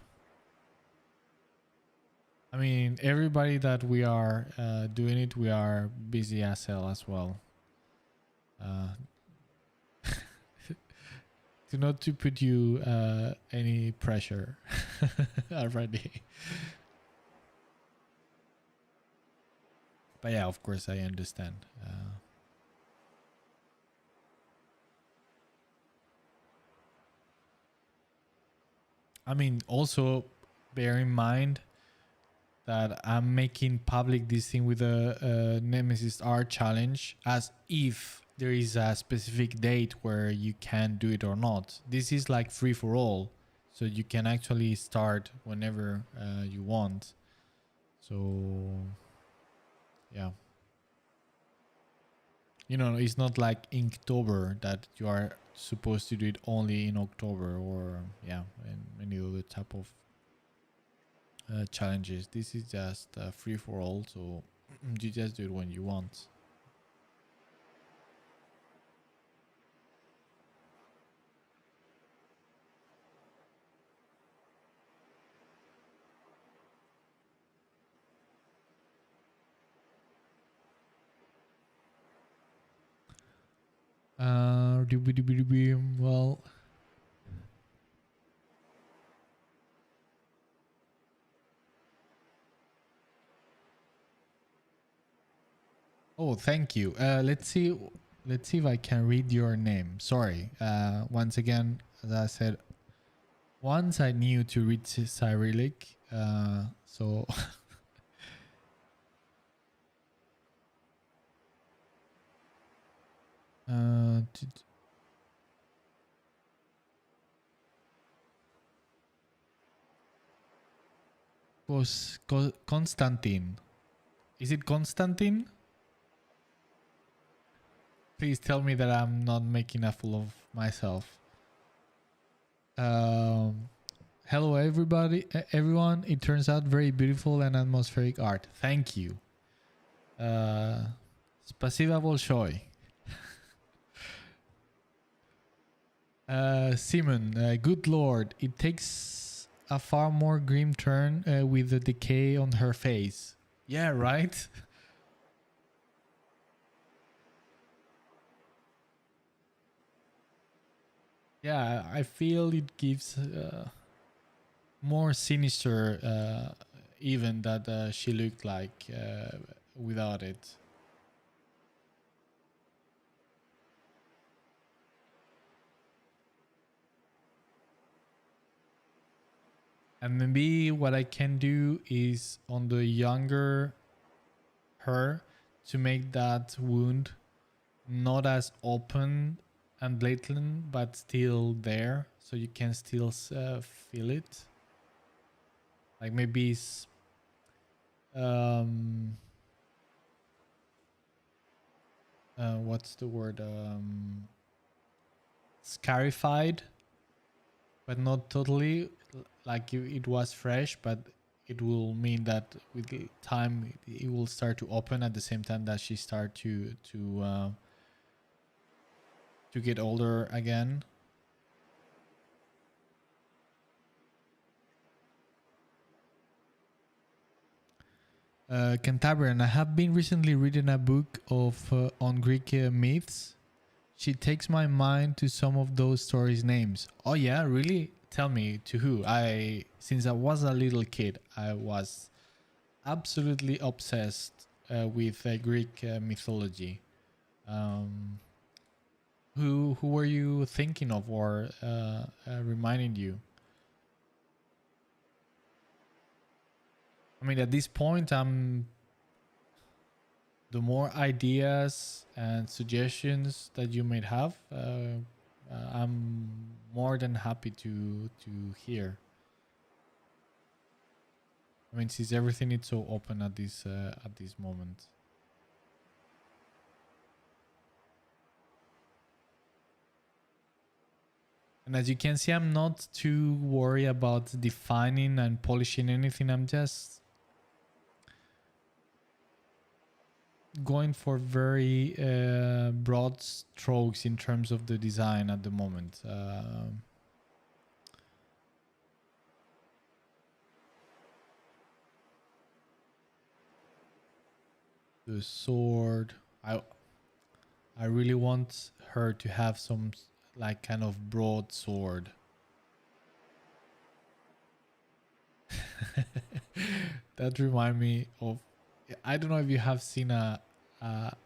I mean, everybody that we are doing it, we are busy as hell as well. To not to put you any pressure already. But yeah, of course, I understand. I mean, also bear in mind that I'm making public this thing with a Nemesis art challenge as if there is a specific date where you can do it or not. This is like free for all, so you can actually start whenever you want. So yeah, you know, it's not like Inktober that you are supposed to do it only in October or yeah, and any other type of challenges. This is just free for all, so you just do it when you want. Well, oh, thank you. Let's see. Let's see if I can read your name. Sorry. Once again, as I said, once I knew to read Cyrillic. So Constantine. Is it Constantine? Please tell me that I'm not making a fool of myself. Hello, everybody, everyone. It turns out very beautiful and atmospheric art. Thank you. Spasiba bolshoi. Simon, good lord, it takes a far more grim turn with the decay on her face. Yeah, right? Yeah, I feel it gives more sinister even that she looked like without it. And maybe what I can do is on the younger her to make that wound not as open and blatant, but still there, so you can still feel it. Like maybe it's um, what's the word? Scarified, but not totally. Like it was fresh, but it will mean that with time it will start to open at the same time that she start to get older again. Cantabrian, I have been recently reading a book of on Greek myths. She takes my mind to some of those stories' names. Oh yeah, really? Tell me to who? Since I was a little kid, I was absolutely obsessed with Greek mythology. Um, who were you thinking of or reminding you? I mean, at this point, I'm the more ideas and suggestions that you might have, I'm more than happy to hear. I mean, since everything is so open at this moment. And as you can see, I'm not too worried about defining and polishing anything. I'm just going for very broad strokes in terms of the design at the moment. The sword. I really want her to have some like kind of broad sword. That remind me of. I don't know if you have seen a, a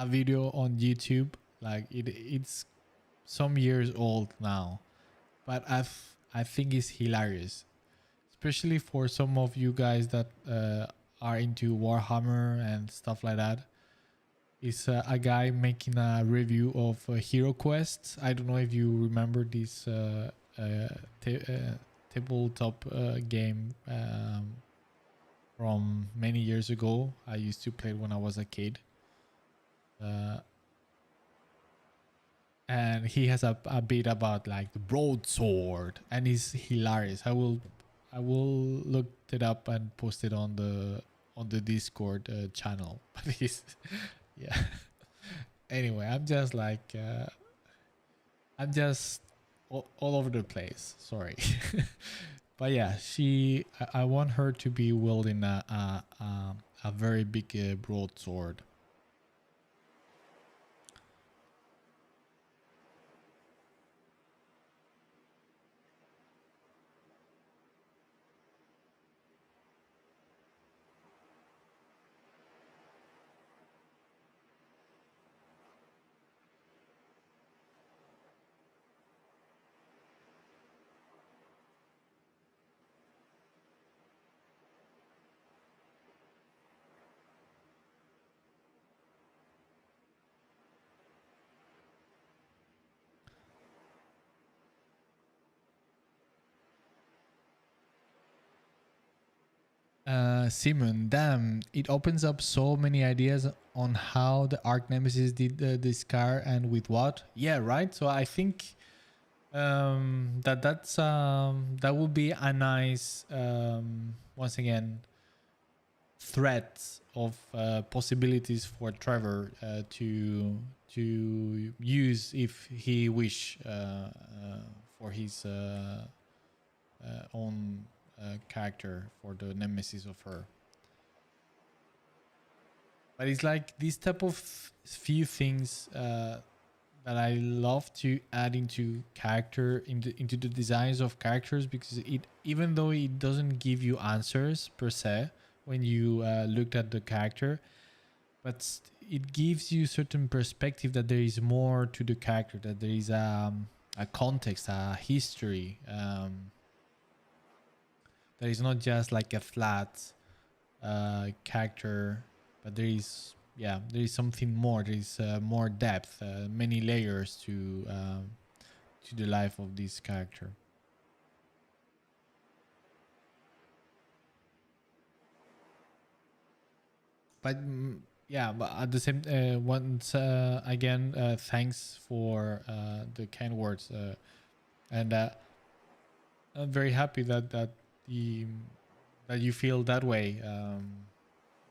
video on YouTube. Like it's some years old now, but I think it's hilarious, especially for some of you guys that are into Warhammer and stuff like that. Is a guy making a review of Hero Quest. I don't know if you remember this tabletop game from many years ago. I used to play it when I was a kid. Uh, and he has a bit about like the broadsword, and it's hilarious. I will look it up and post it on the Discord channel. But he's yeah. Anyway, I'm just all over the place. Sorry. But yeah, I want her to be wielding a very big broadsword. Simon, damn, it opens up so many ideas on how the Arc Nemesis did this car and with what. Yeah, right. So I think that would be a nice once again threat of possibilities for Trevor to use if he wish for his own character for the nemesis of her. But it's like these type of few things that that I love to add into into the designs of characters, because it, even though it doesn't give you answers per se when you looked at the character, but it gives you certain perspective that there is more to the character, that there is a context, a history, that is not just like a flat character, but there is, yeah, there is something more. There is more depth, many layers to the life of this character. But yeah, but at the same once again, thanks for the kind words, and I'm very happy the that you feel that way,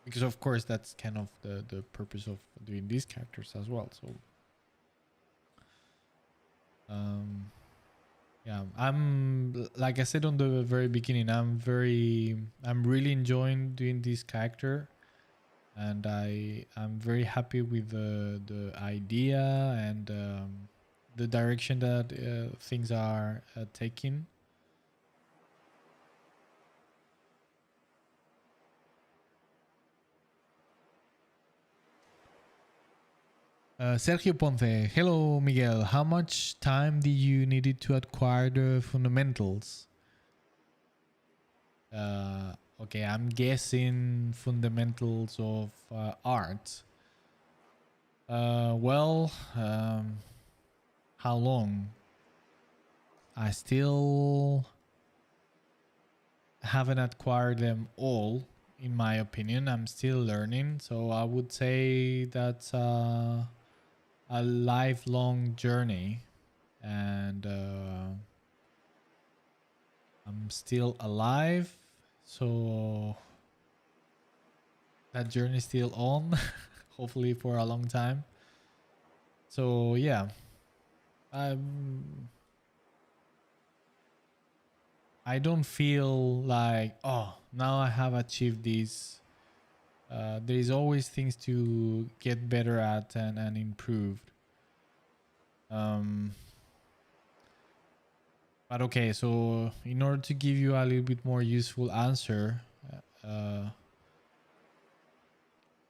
because of course that's kind of the purpose of doing these characters as well. So um, yeah, I'm, like I said on the very beginning, I'm really enjoying doing this character, and I'm very happy with the idea and the direction that things are taking. Sergio Ponce, hello Miguel. How much time did you needed to acquire the fundamentals? Okay, I'm guessing fundamentals of art. Well, how long? I still haven't acquired them all, in my opinion. I'm still learning, so I would say that's a lifelong journey, and I'm still alive, so that journey is still on, hopefully for a long time. So yeah, I don't feel like, oh, now I have achieved this. There is always things to get better at and improved. Um, but okay, so in order to give you a little bit more useful answer, uh,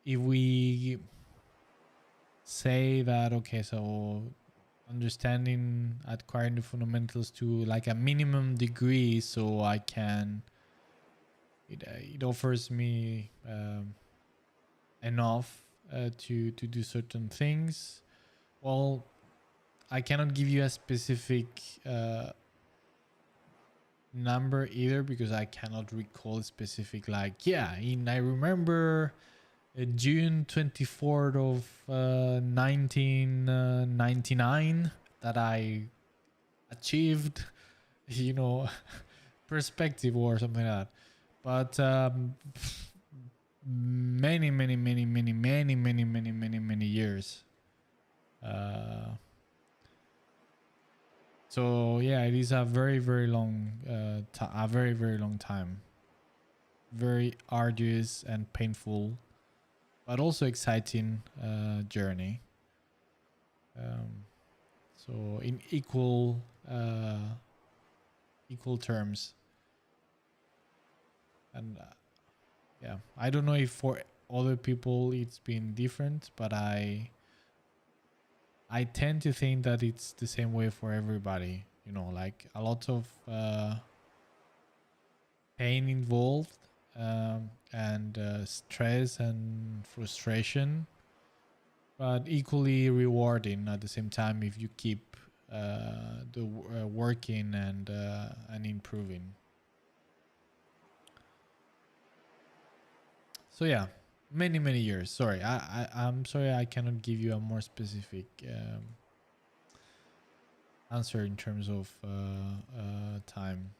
if we say that, okay, so understanding, acquiring the fundamentals to like a minimum degree, so I can, it offers me enough to do certain things. Well, I cannot give you a specific number either, because I cannot recall specific, like, yeah, I remember June 24th of 1999 that I achieved, you know, perspective or something like that. But many years. So yeah, it is a very long, a very long time. Very arduous and painful, but also exciting journey. So in equal terms, and yeah, I don't know if for other people it's been different, but I tend to think that it's the same way for everybody. You know, like a lot of pain involved, and stress and frustration, but equally rewarding at the same time if you keep working and improving. So yeah, many years. Sorry, I'm sorry I cannot give you a more specific answer in terms of time.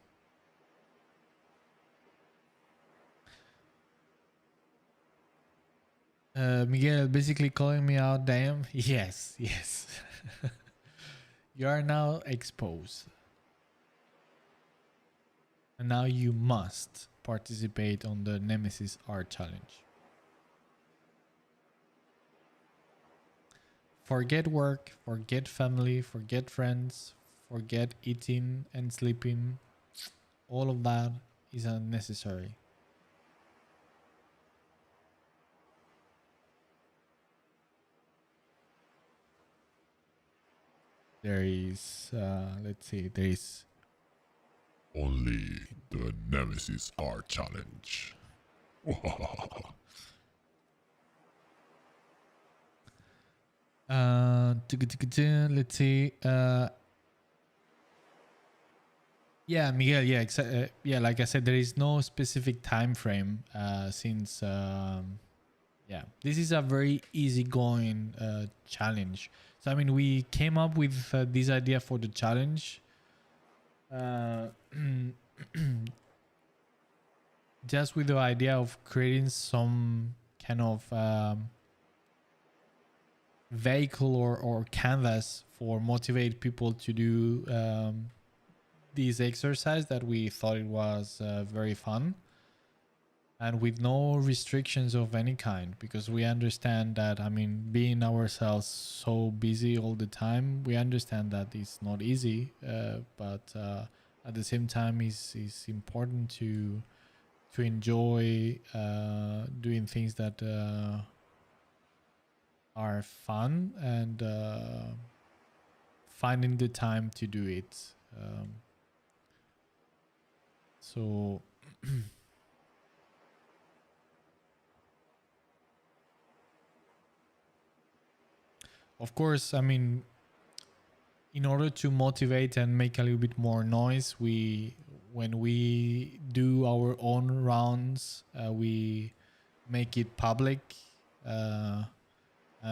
Miguel basically calling me out. Damn. Yes, yes. You are now exposed, and now you must participate on the Nemesis Art Challenge. Forget work, forget family, forget friends, forget eating and sleeping. All of that is unnecessary. There is, let's see, there is Only the Nemesis are challenge. let's see. Yeah, Miguel. Yeah, yeah. Like I said, there is no specific time frame. Since yeah, this is a very easygoing challenge. So I mean, we came up with this idea for the challenge. Uh, just with the idea of creating some kind of vehicle or canvas for motivate people to do this exercise that we thought it was very fun and with no restrictions of any kind, because we understand that, I mean, being ourselves so busy all the time, we understand that it's not easy, but at the same time is important to enjoy doing things that are fun and finding the time to do it. So of course, I mean, in order to motivate and make a little bit more noise, we when we do our own rounds, we make it public, uh,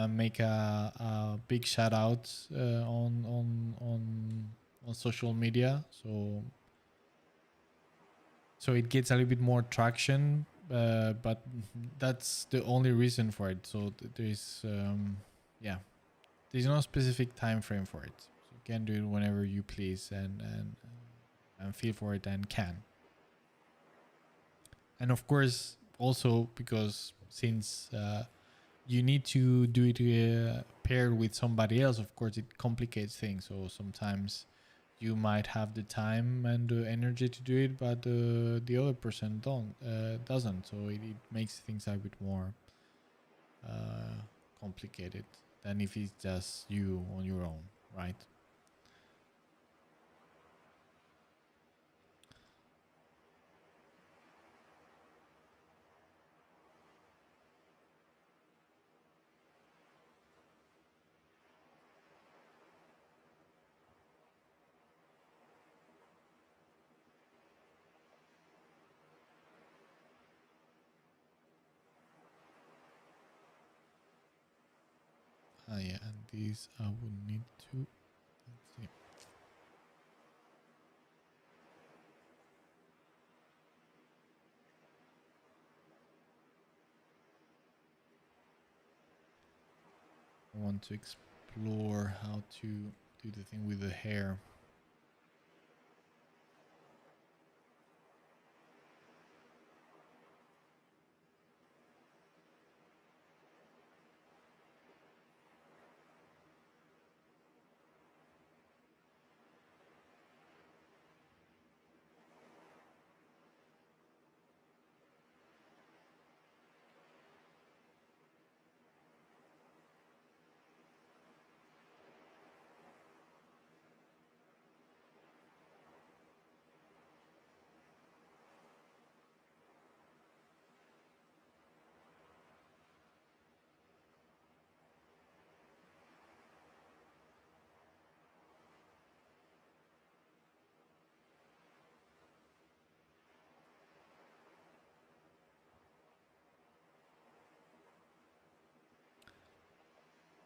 make a big shout out on social media, so it gets a little bit more traction. But that's the only reason for it. So there's yeah, there's no specific time frame for it. So you can do it whenever you please and feel for it and can. And of course, also because since you need to do it paired with somebody else, of course, it complicates things. So sometimes you might have the time and the energy to do it, but the other person doesn't. So it makes things a bit more uh, complicated than if it's just you on your own, right? Yeah, and these I would need to, let's see. I want to explore how to do the thing with the hair.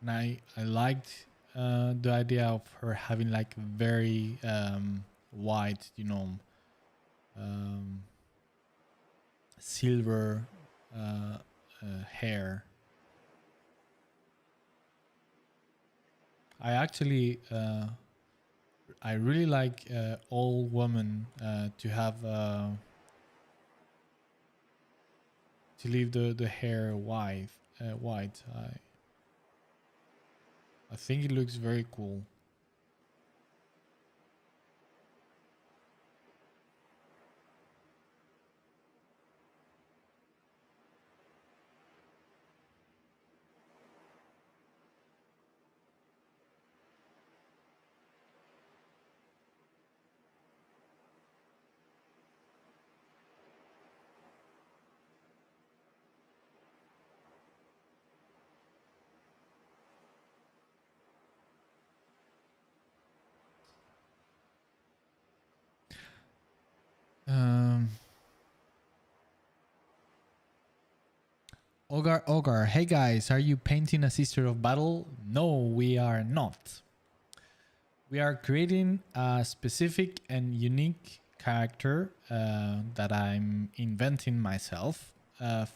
And I liked the idea of her having like very white, um, silver hair. I actually I really like all women to have to leave the hair white. White. I think it looks very cool. Ogar, hey guys, are you painting a Sister of Battle? No, we are not. We are creating a specific and unique character that I'm inventing myself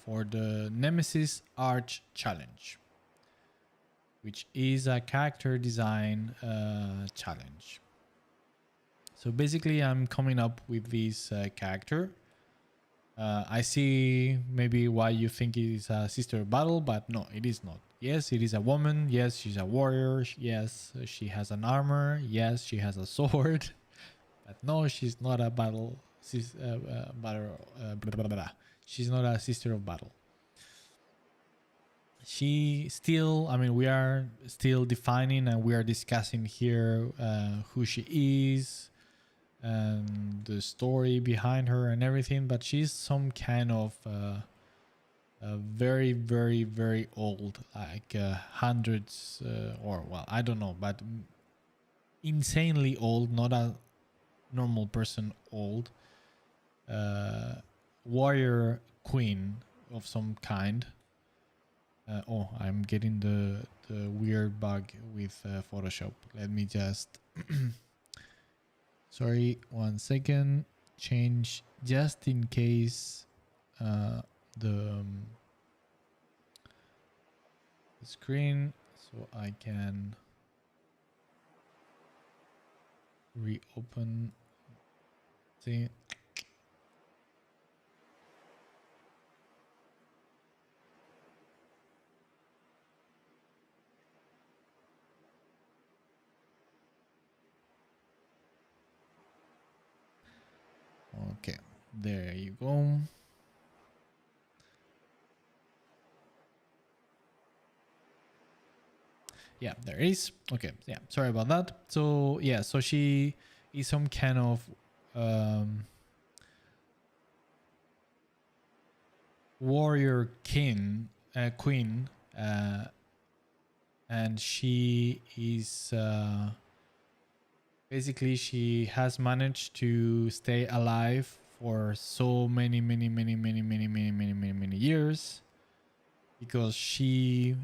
for the Nemesis Arch Challenge, which is a character design challenge. So basically, I'm coming up with this character. I see maybe why you think it is a sister battle, but no, it is not. Yes, it is a woman. Yes, she's a warrior. Yes, she has an armor. Yes, she has a sword. But no, she's not a battle. Blah, blah, blah. She's not a sister of battle. She still, I mean, we are still defining and we are discussing here who she is and the story behind her and everything, but she's some kind of very, very, very old, like hundreds or, well, I don't know, but insanely old, not a normal person old, warrior queen of some kind. Oh, I'm getting the weird bug with Photoshop. Let me just sorry, 1 second. Change just in case the screen so I can reopen. See. Okay, there you go. Yeah, there is. Okay, yeah, sorry about that. So yeah, so she is some kind of warrior queen, and she is basically she has managed to stay alive for so many years because she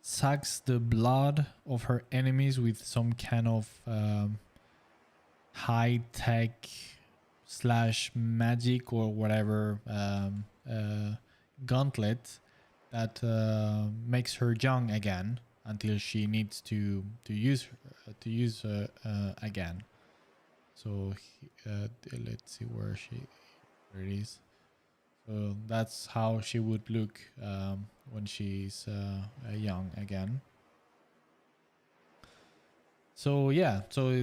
sucks the blood of her enemies with some kind of high tech slash magic or whatever gauntlet that makes her young again until she needs to use again. So let's see where it is. So that's how she would look when she's young again. So yeah, so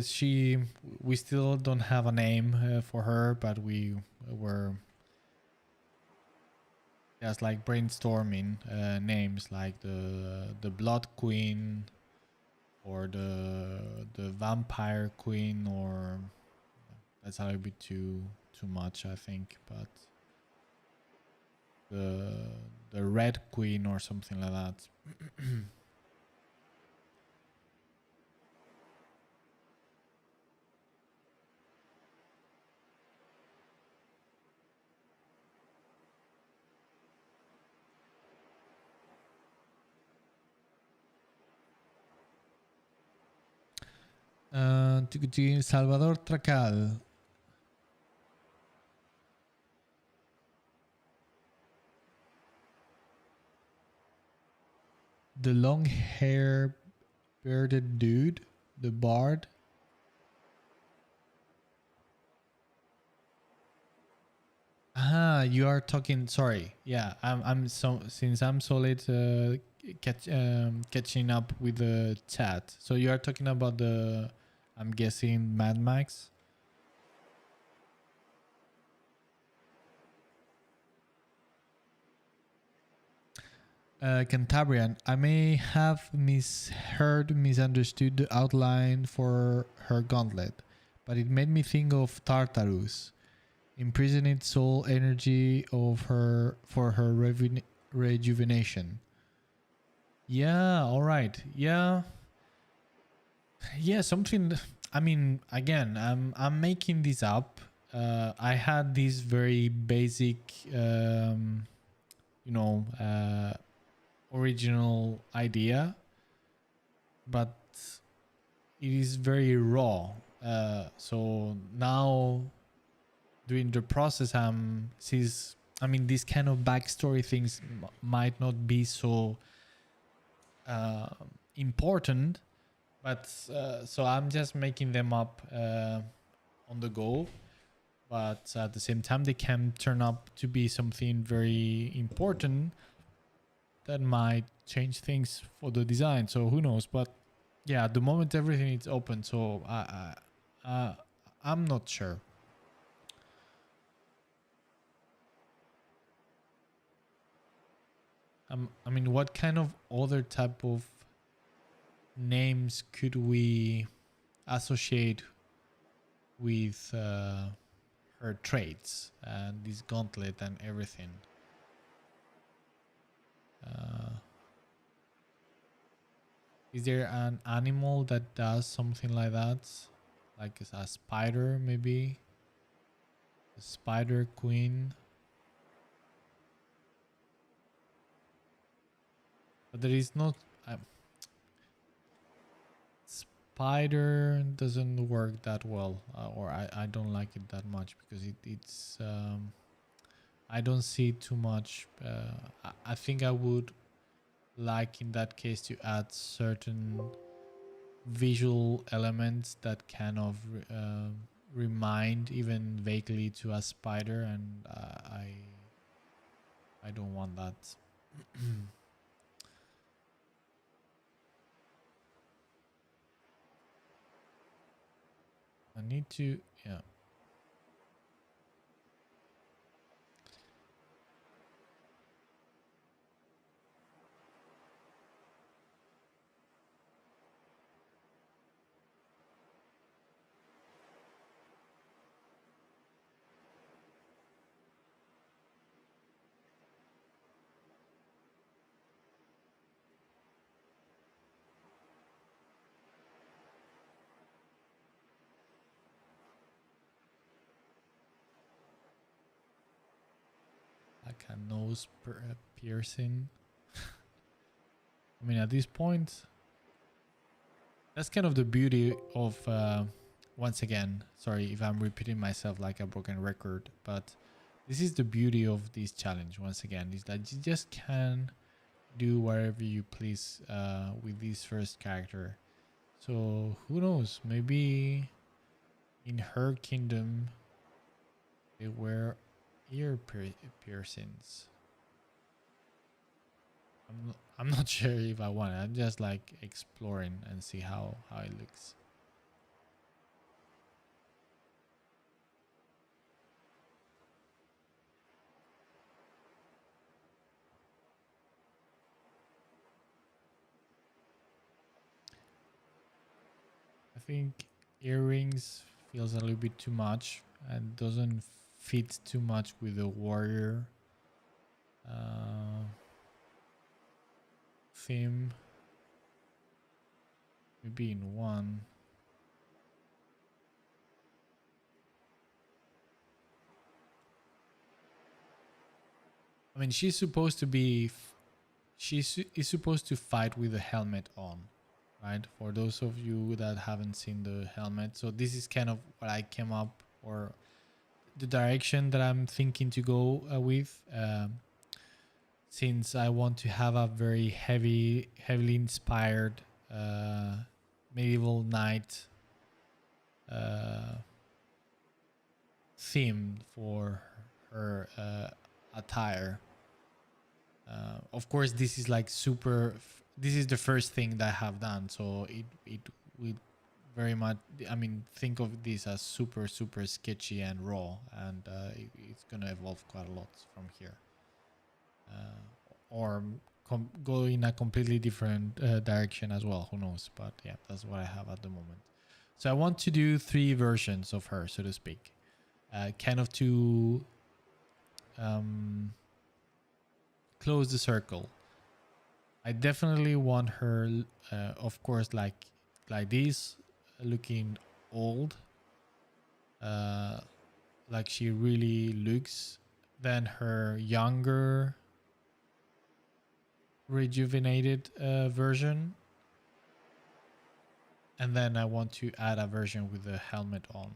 we still don't have a name for her, but we were just like brainstorming names like the Blood Queen or the Vampire Queen, or that's a little bit too much, I think, but the Red Queen or something like that. Salvador Tracal. The long hair bearded dude, the bard. Ah, you are talking. Sorry, yeah. I'm so since I'm solid catching up with the chat. So you are talking about the, I'm guessing, Mad Max. Cantabrian, I may have misunderstood the outline for her gauntlet, but it made me think of Tartarus, imprisoning soul energy of her for her rejuvenation. Yeah, all right. Yeah, yeah, something. I mean, again, I'm making this up. I had this very basic, you know, original idea, but it is very raw. So now during the process, since I mean these kind of backstory things might not be so important, but so I'm just making them up on the go. But at the same time, they can turn up to be something very important that might change things for the design. So who knows? But yeah, at the moment everything is open, so I'm not sure. I mean, what kind of other type of names could we associate with her traits and this gauntlet and everything? Uh, is there an animal that does something like that? Like a spider, maybe? A spider queen? But there is not... spider doesn't work that well, or I don't like it that much because it's... I don't see too much. I think I would like in that case to add certain visual elements that kind of remind even vaguely to a spider, and I don't want that. I need to, yeah. Like a nose piercing. I mean, at this point, that's kind of the beauty of, once again, sorry if I'm repeating myself like a broken record, but this is the beauty of this challenge, once again, is that you just can do whatever you please with this first character. So who knows, maybe in her kingdom they wear ear piercings. I'm not sure if I want it. I'm just like exploring and see how it looks. I think earrings feels a little bit too much and doesn't fit too much with the warrior theme. Maybe in one. I mean, she's supposed to be. Is supposed to fight with the helmet on, right? For those of you that haven't seen the helmet, so this is kind of what I came up, or the direction that I'm thinking to go with. Since I want to have a very heavily inspired medieval knight theme for her attire. Of course, this is like super. This is the first thing that I have done, so it will very much. I mean, think of this as super sketchy and raw, and it's gonna evolve quite a lot from here, or go in a completely different direction as well. Who knows? But yeah, that's what I have at the moment. So I want to do 3 versions of her, so to speak, kind of to close the circle. I definitely want her, of course, like this, looking old, like she really looks. Then her younger, rejuvenated version, and then I want to add a version with the helmet on.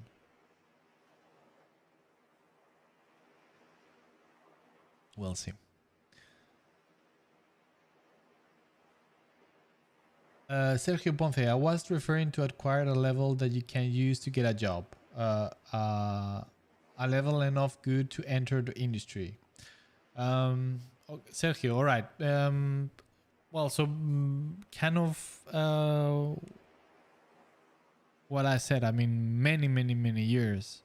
We'll see. Sergio Ponce, I was referring to acquire a level that you can use to get a job. A level enough good to enter the industry. Sergio, all right. Well, so kind of what I said. I mean, many years.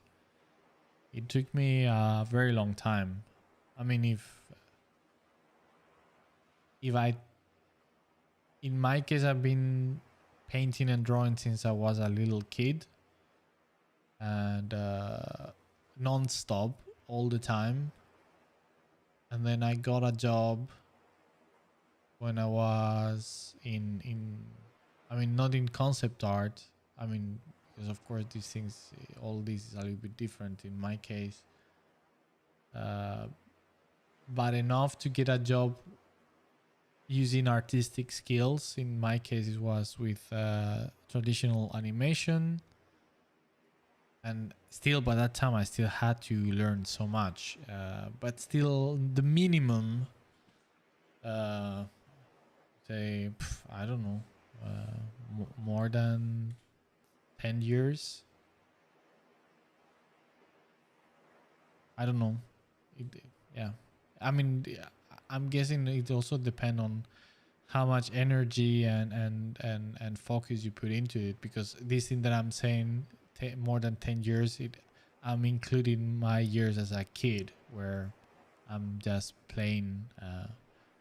It took me a very long time. I mean, if I, in my case, I've been painting and drawing since I was a little kid, and non-stop all the time. And then I got a job when I was in I mean, not in concept art. I mean, because of course these things, all this is a little bit different in my case. But enough to get a job using artistic skills. In my case, it was with traditional animation. And still, by that time, I still had to learn so much. But still, the minimum, say, I don't know, more than 10 years. I don't know. Yeah. I mean, I'm guessing it also depends on how much energy and focus you put into it, because this thing that I'm saying, more than 10 years, I'm including my years as a kid where I'm just playing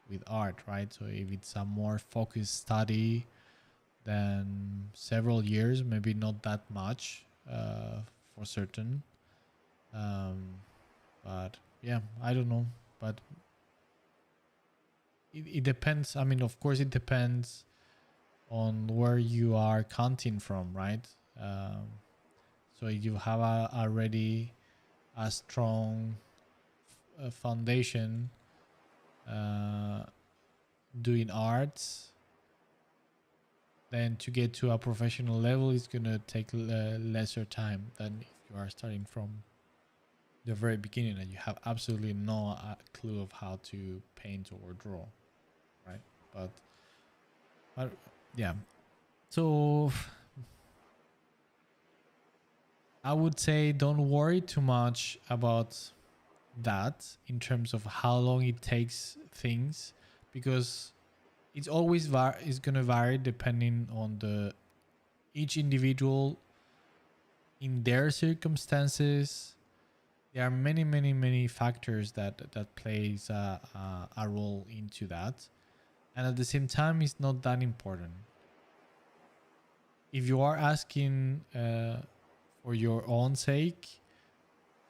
with art, right? So if it's a more focused study, then several years, maybe not that much for certain. But yeah, I don't know. But it depends. I mean, of course, it depends on where you are counting from, right? So if you have already a strong foundation doing arts, then to get to a professional level is going to take lesser time than if you are starting from the very beginning and you have absolutely no clue of how to paint or draw, right? But yeah, so I would say don't worry too much about that in terms of how long it takes things, because it's always is going to vary depending on the each individual in their circumstances. There are many factors that plays a role into that, and at the same time it's not that important. If you are asking for your own sake,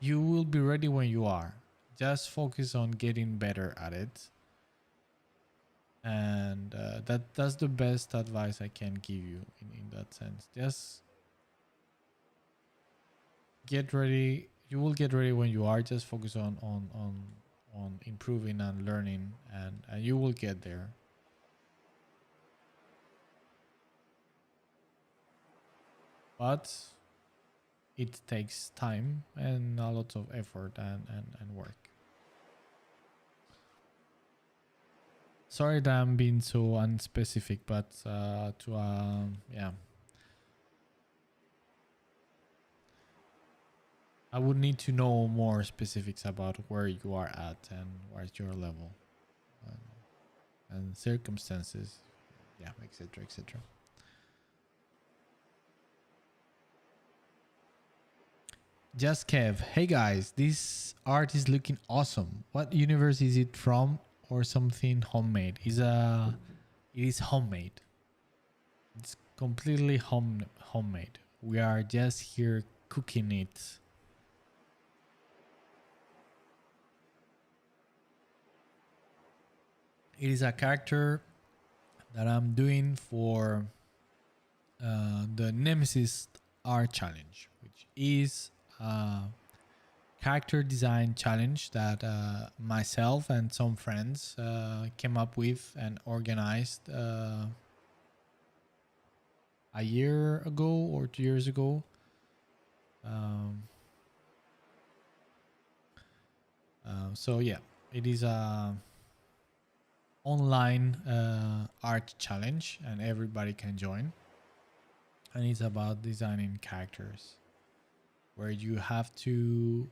you will be ready when you are. Just focus on getting better at it, and that's the best advice I can give you in that sense. Just get ready. You will get ready when you are. Just focus on improving and learning, and you will get there. But it takes time and a lot of effort and work. Sorry that I'm being so unspecific, but yeah, I would need to know more specifics about where you are at and where's your level. and circumstances, yeah, etc., etc. Just Kev, hey guys, this art is looking awesome. What universe is it from, or something homemade? It is homemade. It's completely homemade. We are just here cooking it. It is a character that I'm doing for the Nemesis art challenge, which is a character design challenge that myself and some friends came up with and organized a year ago or 2 years ago. So yeah, it is a online art challenge and everybody can join, and it's about designing characters where you have to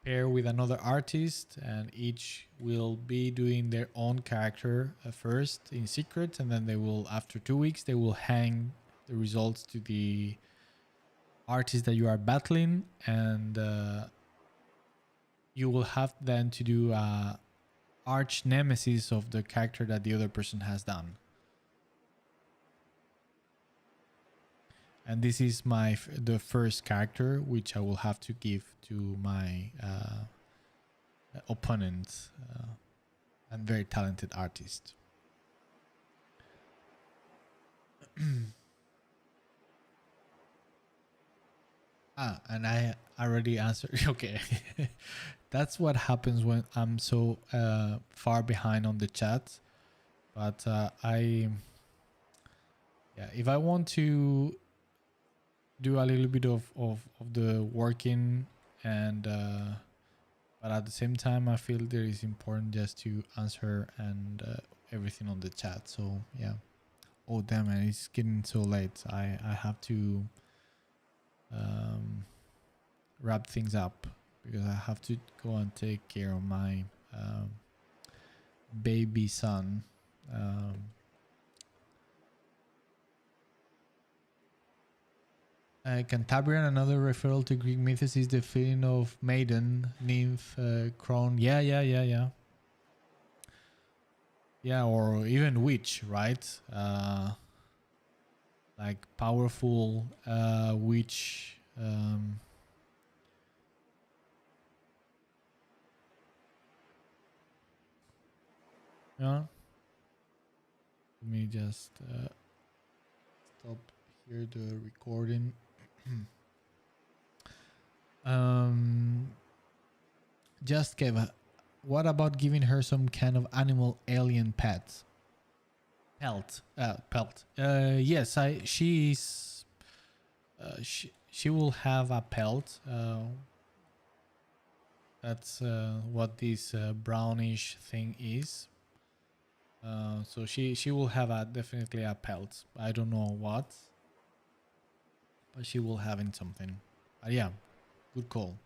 pair with another artist and each will be doing their own character first in secret, and then they will, after 2 weeks, they will hang the results to the artist that you are battling, and you will have then to do a arch nemesis of the character that the other person has done. And this is the first character which I will have to give to my opponent and very talented artist. And I already answered. Okay. That's what happens when I'm so far behind on the chat. But if I want to do a little bit of the working, and but at the same time I feel that it's important just to answer and everything on the chat. So yeah. Oh damn, man, it's getting so late. I have to wrap things up because I have to go and take care of my baby son. Cantabrian, another referral to Greek mythos, is the feeling of maiden, nymph, crone. Yeah, or even witch, right? Like powerful witch. Yeah. Let me just stop here the recording. Just Kev, what about giving her some kind of animal alien pet? Pelt. Yes, she will have a pelt. That's what this brownish thing is. So she will have definitely a pelt. I don't know what, but she will have in something. Yeah, good call.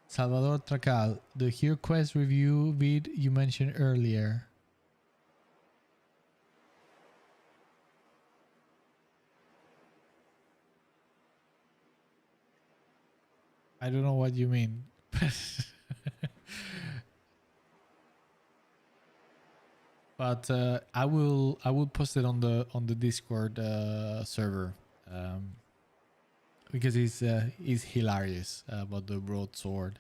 Salvador Tracal, the Hero Quest review vid you mentioned earlier. I don't know what you mean. But I will post it on the Discord server because it's hilarious about the broadsword.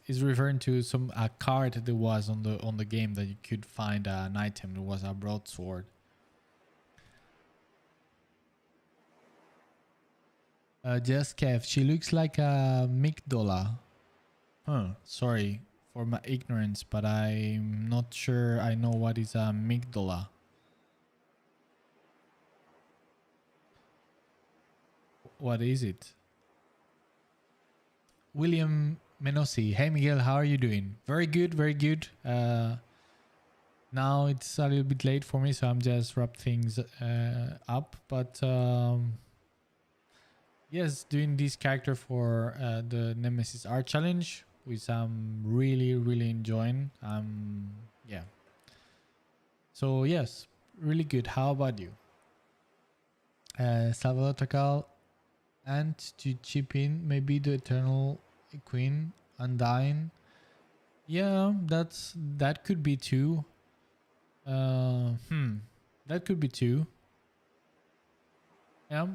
It's referring to a card that was on the game that you could find an item that was a broadsword. Just Kev, she looks like a Migdola. Sorry for my ignorance, but I'm not sure I know what is a Migdola. What is it? William Menosi. Hey Miguel, how are you doing? Very good, very good. Now it's a little bit late for me, so I'm just wrap things up. But yes, doing this character for the Nemesis art challenge, which I'm really enjoying. Yeah, So yes, really good. How about you? Salvador Takal, and to chip in, maybe the Eternal Queen, Undying. Yeah, that could be two. That could be two. Yeah,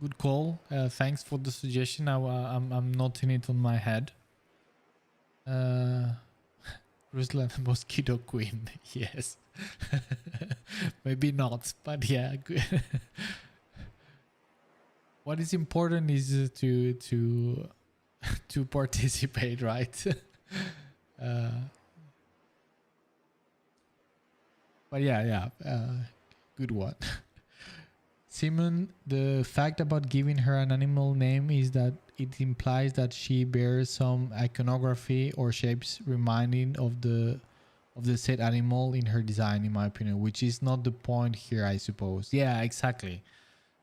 good call. Thanks for the suggestion. I'm noting it on my head. Ruslan Mosquito Queen. Yes. Maybe not, but yeah. Good. What is important is to participate, right? uh, but yeah, good one. Simon, the fact about giving her an animal name is that it implies that she bears some iconography or shapes reminding of the said animal in her design, in my opinion, which is not the point here, I suppose. Yeah, exactly.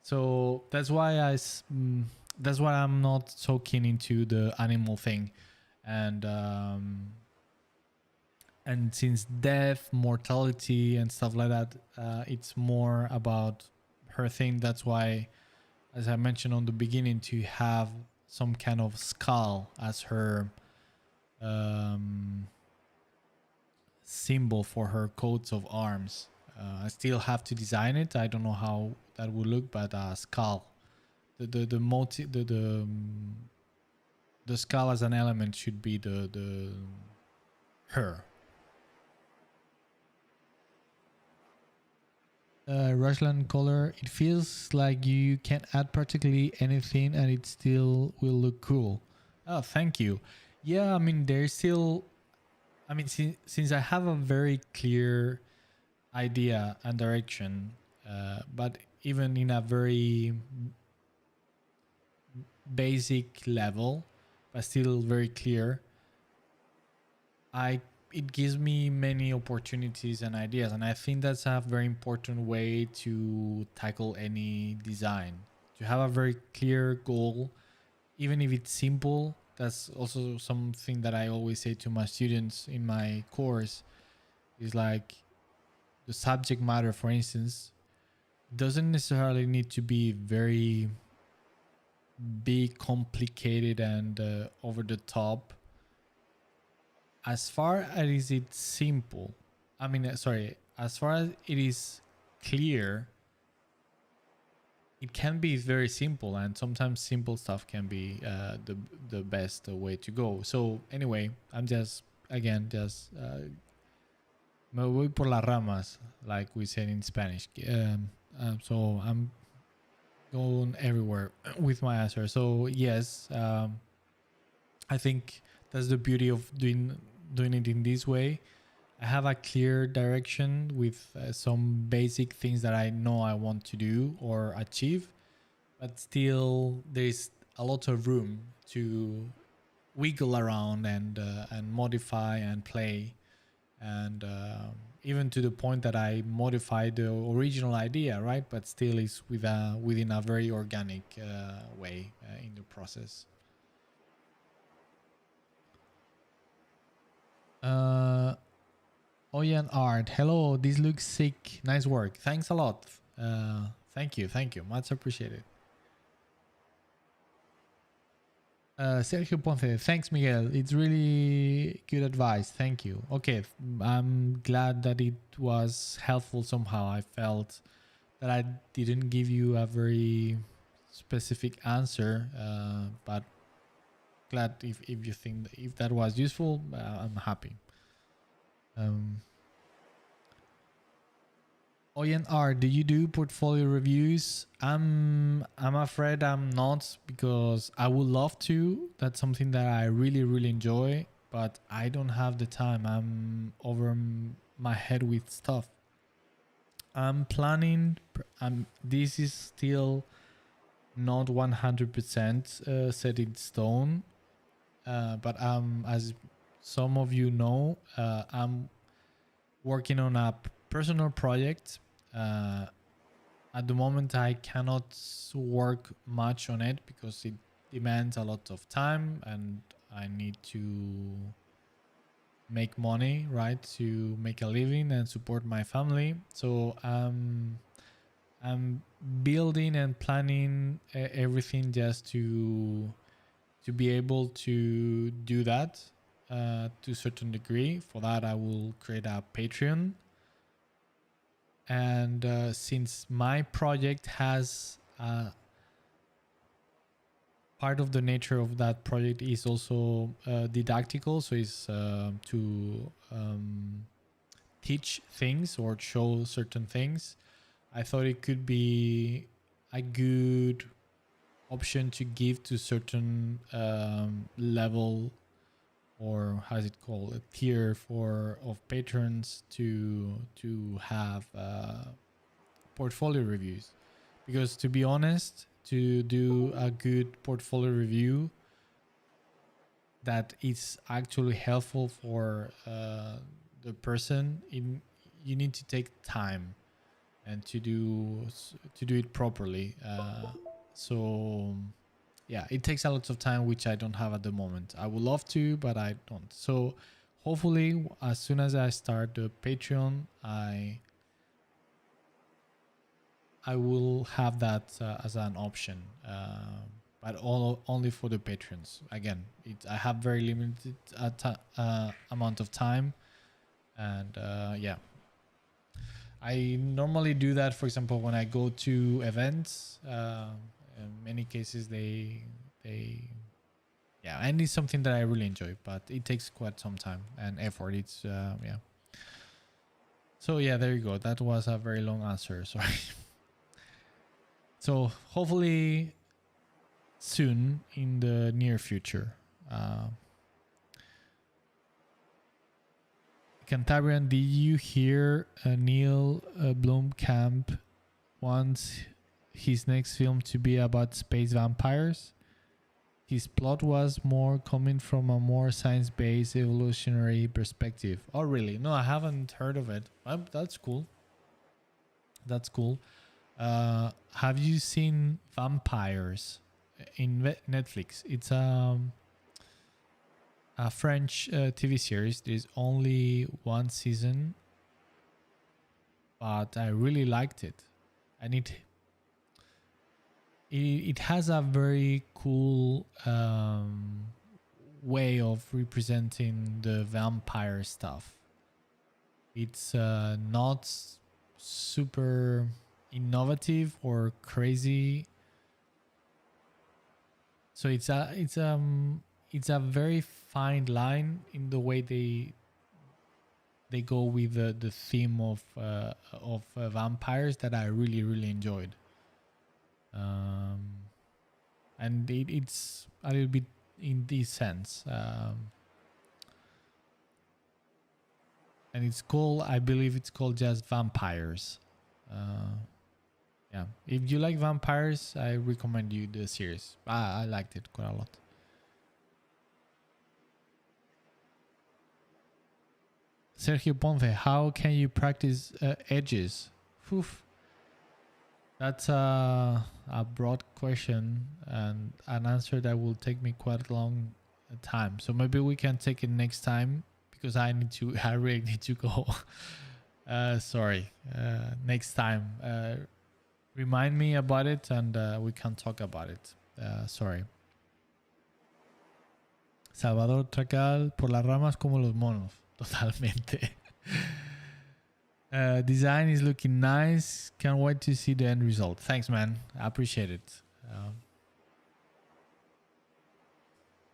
So that's why that's why I'm not so keen into the animal thing, and since death, mortality, and stuff like that, it's more about her thing. That's why, as I mentioned on the beginning, to have some kind of skull as her um, symbol for her coats of arms. I still have to design it. I don't know how that would look, but skull. The skull as an element should be the her. Rushland color. It feels like you can add practically anything and it still will look cool. Oh, thank you. Yeah, I mean, there's still. I mean, since I have a very clear idea and direction, but even in a very basic level, but still very clear, I it gives me many opportunities and ideas, and I think that's a very important way to tackle any design. To have a very clear goal, even if it's simple. That's also something that I always say to my students in my course. Is like the subject matter, for instance, doesn't necessarily need to be very big, complicated, and over the top. As far as it's simple, I mean, sorry, as far as it is clear, it can be very simple, and sometimes simple stuff can be the best way to go. So anyway, I'm just again just me voy por las ramas, like we said in Spanish. So I'm going everywhere with my answer. So yes, I think that's the beauty of doing it in this way. I have a clear direction with some basic things that I know I want to do or achieve, but still there's a lot of room to wiggle around and modify and play, and even to the point that I modify the original idea, right? But still is within a very organic way in the process. Uh, Oyan Art, hello. This looks sick. Nice work. Thanks a lot. Thank you. Much appreciated. Sergio Ponce, thanks, Miguel. It's really good advice. Thank you. Okay, I'm glad that it was helpful somehow. I felt that I didn't give you a very specific answer, but glad if you think if that was useful, I'm happy. Um, Oyen R, do you do portfolio reviews? I'm afraid I'm not, because I would love to. That's something that I really enjoy, but I don't have the time. I'm over my head with stuff. I'm planning. This is still not 100% set in stone, but as some of you know, I'm working on a personal project. Uh, at the moment, I cannot work much on it because it demands a lot of time, and I need to make money, right? To make a living and support my family. So I'm building and planning everything just to be able to do that to a certain degree. For that, I will create a Patreon. And since my project has part of the nature of that project is also didactical, so it's to teach things or show certain things, I thought it could be a good option to give to certain level, or how's it called, a tier for of patrons to have portfolio reviews. Because to be honest, to do a good portfolio review that is actually helpful for the person, you need to take time and to do it properly. So yeah, it takes a lot of time, which I don't have at the moment. I would love to, but I don't. So hopefully, as soon as I start the Patreon, I will have that as an option, but only for the patrons. Again, I have very limited amount of time, and yeah, I normally do that. For example, when I go to events, in many cases yeah, and it's something that I really enjoy, but it takes quite some time and effort. It's yeah. So yeah, there you go. That was a very long answer. Sorry. So hopefully soon in the near future. Cantabrian, did you hear Neil Blomkamp wants his next film to be about space vampires? His plot was more coming from a more science-based evolutionary perspective. Oh, really? No, I haven't heard of it. That's cool. That's cool. Have you seen Vampires in Netflix? It's a French TV series. There's only one season, but I really liked it, and it has a very cool way of representing the vampire stuff. It's not super innovative or crazy, so it's a very fine line in the way they go with the theme of vampires that I really enjoyed. And it's a little bit in this sense. And it's called, I believe it's called just Vampires. Yeah, if you like vampires, I recommend you the series. I liked it quite a lot. Sergio Ponce, how can you practice edges? Oof. That's a broad question and an answer that will take me quite a long time. So maybe we can take it next time, because I really need to go. Sorry. Next time. Remind me about it and we can talk about it. Sorry. Salvador Tracal, por las ramas como los monos. Totalmente. Design is looking nice. Can't wait to see the end result. Thanks, man. I appreciate it.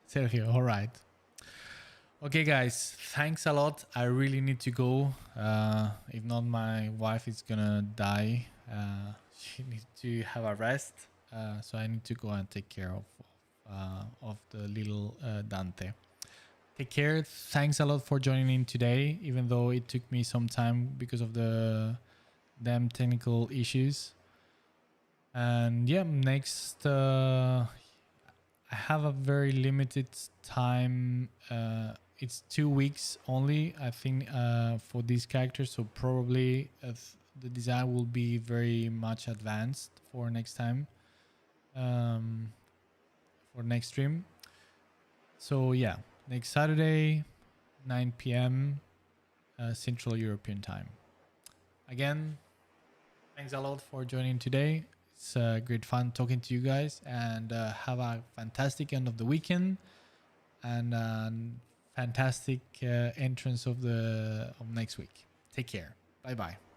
Sergio, all right. Okay, guys. Thanks a lot. I really need to go. If not, my wife is gonna die. She needs to have a rest. So I need to go and take care of the little Dante. Take care. Thanks a lot for joining in today, even though it took me some time because of the damn technical issues. And yeah, next I have a very limited time. It's 2 weeks only, I think, for these characters. So probably the design will be very much advanced for next time, for next stream. So yeah, next Saturday, 9 p.m. Central European time. Again, thanks a lot for joining today. It's great fun talking to you guys, and have a fantastic end of the weekend and fantastic entrance of next week. Take care. Bye bye.